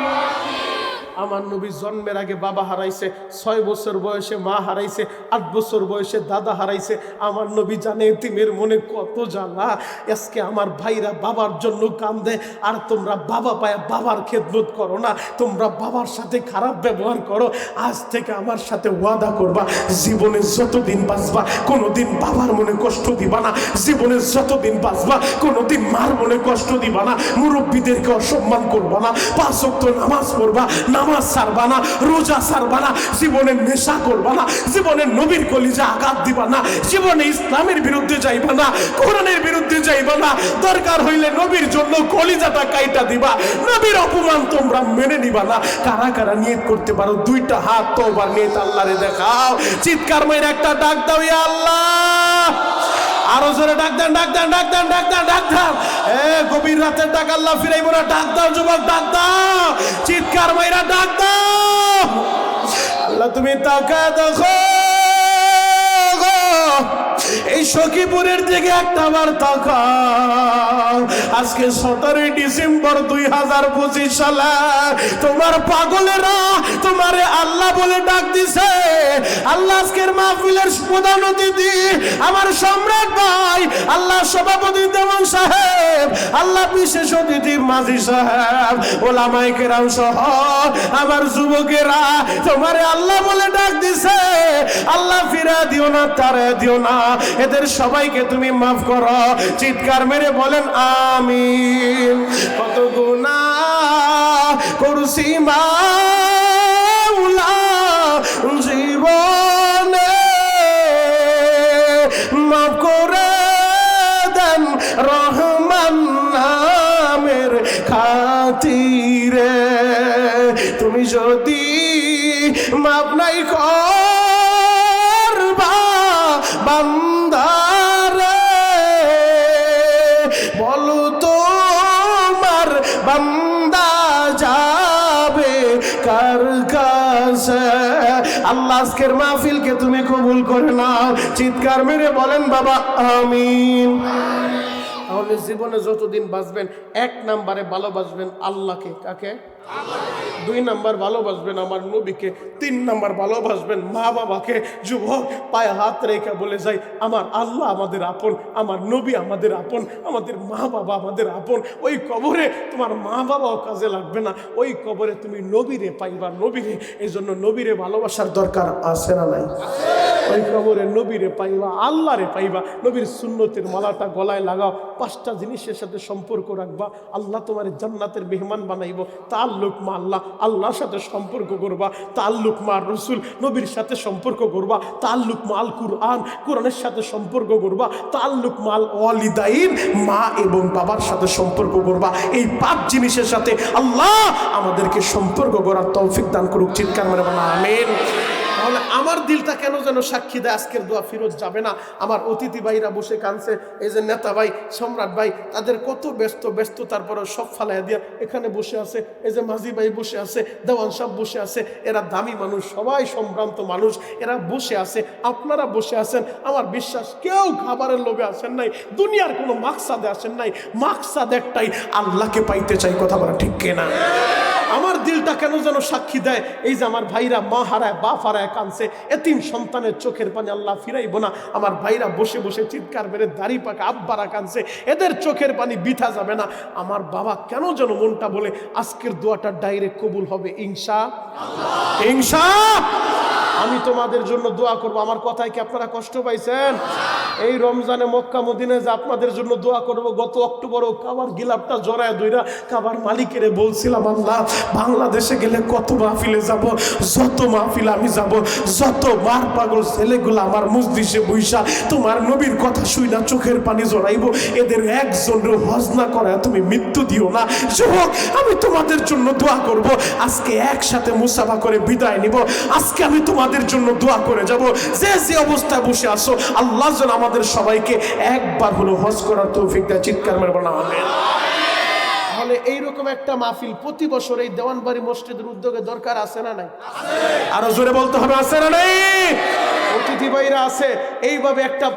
আমার নবী জন্মের আগে বাবা হারাইছে, 6 বছর বয়সে মা হারাইছে, 8 বছর বয়সে দাদা হারাইছে। আমার নবী জানে এতিমের মনে কত জ্বালা। আজকে আমার ভাইরা বাবার জন্য কান্দে, আর তোমরা বাবা পায়া বাবার খেদমত করো না, তোমরা বাবার সাথে খারাপ ব্যবহার করো। আজ থেকে আমার সাথে ওয়াদা করবা, জীবনে যতদিন বাঁচবা কোনোদিন বাবার মনে কষ্ট দিবা না, জীবনে যতদিন বাঁচবা কোনোদিন মার মনে কষ্ট দিবা না, মুরব্বীদেরকে অসম্মান করবা না, 5 ওয়াক্ত নামাজ পড়বা, নামাজ ছাড়বা না, রোজা ছাড়বা না, জীবনে নেশা করবা না, জীবনে নবীর কলিজা আঘাত দিবা না, জীবনে ইসলামের বিরুদ্ধে যাইবা না, কোরআনের বিরুদ্ধে যাইবা না। দরকার হইলে নবীর জন্য কলিজাটা কাইটা দিবা, নবীর অপমান তোমরা মেনে নিবা না। কারা কারা নিয়ত করতে পারো? 2টা হাত তওবার নিয়ত আল্লাহরে দেখাও। চিৎকার মেরে একটা ডাক দাও, ইয়া আল্লাহ। আরো জোরে ডাক দেন, ডাক দেন, ডাক দেন, ডাক দেন, ডাক দেন। গভীর রাতের ডাক আল্লাহ ফিরাইব না। ডাক দাও যুবক, ডাক দাও, চিৎকার মাইরা ডাক দাও। আল্লাহ তুমি তাকায় দেখো, এই সখীপুরের দিকে একটা বার তাকাও। আজকে 17 ডিসেম্বর 2025 সালে তোমার পাগলেরা তোমারে আল্লাহ বলে ডাক দিছে। আল্লাহ আজকের মাহফিলের প্রধান অতিথি আমার সম্রাট ভাই, আল্লাহ সভাপতি দেওয়ান সাহেব, আল্লাহ বিশেষ অতিথি মাঝি সাহেব, ওলামায়ে কেরাম সহ আমার যুবকেরা তোমারে আল্লাহ বলে ডাক দিছে। আল্লাহ ফিরা দিও না, তারে দিও না, এদের সবাইকে তুমি মাফ করো। চিৎকার মেরে বলেন আমিন। কত গুনাহ করছি মাওলা জীবনে, মাফ করে দেন রহমান নামের খাতিরে। তুমি যদি মাফ নাই করবা বান্দারে, বলো তোমার বান্দা যাবে কার কাছে? আল্লাহ আজকের মাহফিলকে তুমি কবুল করে নাও। চিৎকার মেরে বলেন বাবা আমিন। তাহলে জীবনে যতদিন বাঁচবেন 1 নম্বরে ভালোবাসবেন আল্লাহকে। কাকে? 2 নম্বর ভালোবাসবেন আমার নবীকে, 3 নম্বর ভালোবাসবেন মা বাবাকে। যুবক, পায়ে হাত রেখে বলে যাই, আমার আল্লাহ আমাদের আপন, আমার নবী আমাদের আপন, আমাদের মা বাবা আমাদের আপন। ওই কবরে তোমার মা বাবাও কাজে লাগবে না, ওই কবরে তুমি নবীরে পাইবা, নবীরে। এই জন্য নবীরে ভালোবাসার দরকার আছে না নাই? ওই কবরে নবীরে পাইবা, আল্লাহরে পাইবা। নবীর সুন্নতের মালাটা গলায় লাগাও, 5টা জিনিসের সাথে সম্পর্ক রাখবা, আল্লাহ তোমার জান্নাতের মেহমান বানাইব। তাআল্লুক মা আল্লাহ, আল্লাহর সাথে সম্পর্ক করবা। তাআল্লুক মা রাসূল, নবীর সাথে সম্পর্ক করবা। তাআল্লুক মা আল কুরআন, কোরআনের সাথে সম্পর্ক করবা। তাআল্লুক মা আল ওয়ালিদাইন, মা এবং বাবার সাথে সম্পর্ক করবা। এই 5 জিনিসের সাথে আল্লাহ আমাদেরকে সম্পর্ক করার তৌফিক দান করুক। চিৎকার মেরে বলা আমিন। তাহলে আমার দিলটা কেন যেন সাক্ষী দেয় আজকের দোয়া ফিরত যাবে না। আমার অতিথি ভাইরা বসে কানছে, এই যে নেতা ভাই, সম্রাট ভাই, তাদের কত ব্যস্ত তারপরে সব ফালাইয়া দিয়া এখানে বসে আছে। এই যে মাঝি ভাই বসে আছে, দেওয়ান সাহেব বসে আছে, এরা দামি মানুষ, সবাই সম্ভ্রান্ত মানুষ, এরা বসে আছে, আপনারা বসে আছেন। আমার বিশ্বাস কেউ খাবারের লোভে আসেন নাই, দুনিয়ার কোনো মাকসাদে আসেন নাই, মাকসাদ একটাই, আল্লাহকে পাইতে চাই। কথা বলা ঠিক কিনা? আমার দিলটা কেন যেন সাক্ষী দেয়, এই যে আমার ভাইরা মা হারায় বাপ হারায় কানছে, এতিম সন্তানের চোখের পানি আল্লাহ ফিরাইব না। আমার ভাইরা বসে বসে চিৎকার মেরে দাড়ি পাকা আব্বারা কানছে, এদের চোখের পানি বৃথা যাবে না। আমার বাবা কেন যেন মনটা বলে আজকের দোয়াটা ডাইরেক্ট কবুল হবে ইনশাআল্লাহ। ইনশাআল্লাহ আমি তোমাদের জন্য দোয়া করব। আমার কথায় কি আপনারা কষ্ট পাইছেন? এই রমজানে মক্কা মদিনায় যে আপনাদের জন্য দোয়া করব, গত অক্টোবরও কাবার গিলাপটা জড়ায় ধইরা কাবার মালিকের বলছিলাম, আল্লাহ বাংলাদেশে গেলে কত মাহফিলে যাব, যত মাহফিল আমি যাব, যত মার পাগল ছেলেগুলো আমার মজলিসে বইসা তোমার নবীর কথা শুইনা চোখের পানি জড়াইব, এদের একজনের হজ না করা তুমি মৃত্যু দিও না। যুবক, আমি তোমাদের জন্য দোয়া করব। আজকে একসাথে মুসাফা করে বিদায় নিব। আজকে আমি তোমাদের জন্য দোয়া করে যাব। যে যে অবস্থায় বসে আসো, আল্লাহ যেন আমাদের সবাইকে একবার হলো হজ করার তৌফিক দেয়। চিৎকার মেরে বলা আমিন। তাহলে এইরকম একটা মাহফিল প্রতি বছর এই দেওয়ানবাড়ি মসজিদের উদ্যোগে দরকার আছে না নাই? আরো জোরে বলতে হবে, আছে না নাই? অতিথি ভাইরা আছে, এইভাবে একটা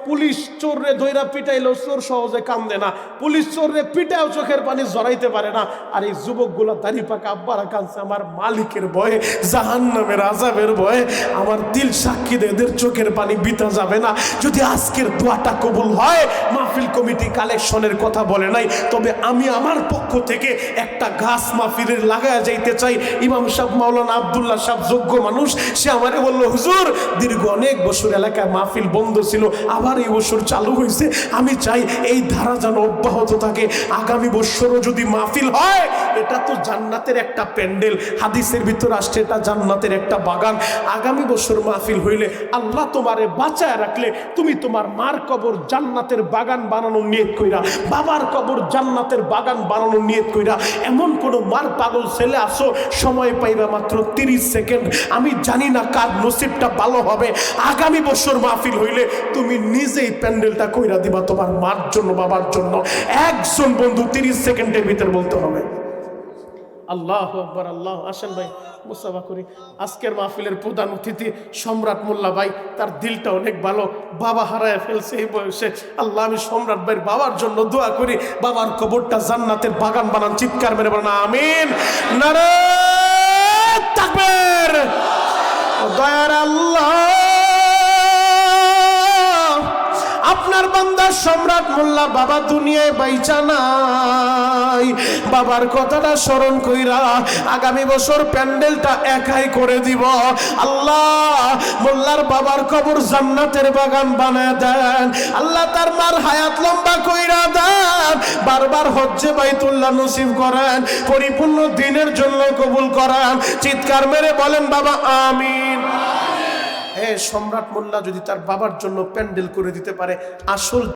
পুলিশ চোররে ধইরা পিটাইলেও চোর সহজে কান্দে না, পুলিশ চোররে পিটাও চোখের পানি জড়াইতে পারে না। আর এই যুবকগুলা দাড়ি পাকা আব্বারা কাঁদছে আমার মালিকের ভয়ে, জাহান্নামের আযাবের ভয়ে। আমার দিল সাক্ষী দেয় এদের চোখের পানি বিতা যাবে না। যদি আজকের দোয়াটা কবুল হয়, মাহফিল কমিটি কালেকশনের কথা বলে নাই, তবে আমি আমার পক্ষ থেকে একটা গাছ মাহফিলের লাগায়া যাইতে চাই। ইমাম সাহেব মাওলানা আব্দুল্লাহ সাহেব যোগ্য মানুষ, সে আমারে বলল, হুজুর দীর্ঘ অনেক বছর এলাকায় মাহফিল বন্ধ ছিল, আবার এই বছর চালু হয়েছে, আমি চাই এই ধারা যেন অব্যাহত থাকে। আগামী বছরও যদি মাহফিল হয়, এটা তো জান্নাতের একটা প্যান্ডেল, হাদিসের ভিতর আসছে এটা জান্নাতের একটা বাগান। আগামী বছর মাহফিল হইলে আল্লাহ তোমারে বাঁচায় রাখলে তুমি তোমার মার কবর জান্নাতের বাগান বানানোর নিয়ত কইরা, বাবার কবর জান্নাতের বাগান বানানোর নিয়ত কইরা, এমন কোন মার পাগল ছেলে আসো, সময় পাইবা মাত্র 30 সেকেন্ড। আমি জানি না কার নসিবটা ভালো হবে। আগামী বছর মাহফিল হইলে তুমি নিজেই প্যান্ডেলটা কইরা দিবা তোমার মার জন্য, বাবার জন্য। একজন বন্ধু 30 সেকেন্ডের ভিতরে বলতে হবে আল্লাহু আকবার। আল্লাহ আসেন ভাই মুসাফা করি। আজকের মাহফিলের প্রধান অতিথি সম্রাট মোল্লা ভাই, তার দিলটা অনেক ভালো, বাবা হারায় ফেলছে এই বয়সে। আল্লাহ আমি সম্রাট ভাইয়ের বাবার জন্য দোয়া করি, বাবার কবরটা জান্নাতের বাগান বানান। চিৎকার মেরে বলেন আমিন। নারে তাকবীর। দয়ার আল্লাহ, আপনার বান্দা সম্রাট মোল্লা বাবা দুনিয়ায় বাইচা নাই, বাবার কথাটা স্মরণ কইরা আগামী বছর প্যান্ডেলটা একাই করে দিব। আল্লাহ মোল্লার বাবার কবর জান্নাতের বাগান বানায় দেন। আল্লাহ তার মার হায়াত লম্বা কইরা দেন। বারবার হজ্জে বাইতুল্লাহ নসিব করেন, পরিপূর্ণ দিনের জন্য কবুল করেন। চিৎকার মেরে বলেন বাবা আমিন। সম্রাট মোল্লা যদি তার বাবার জন্য প্যান্ডেল করে দিতে পারে, আসল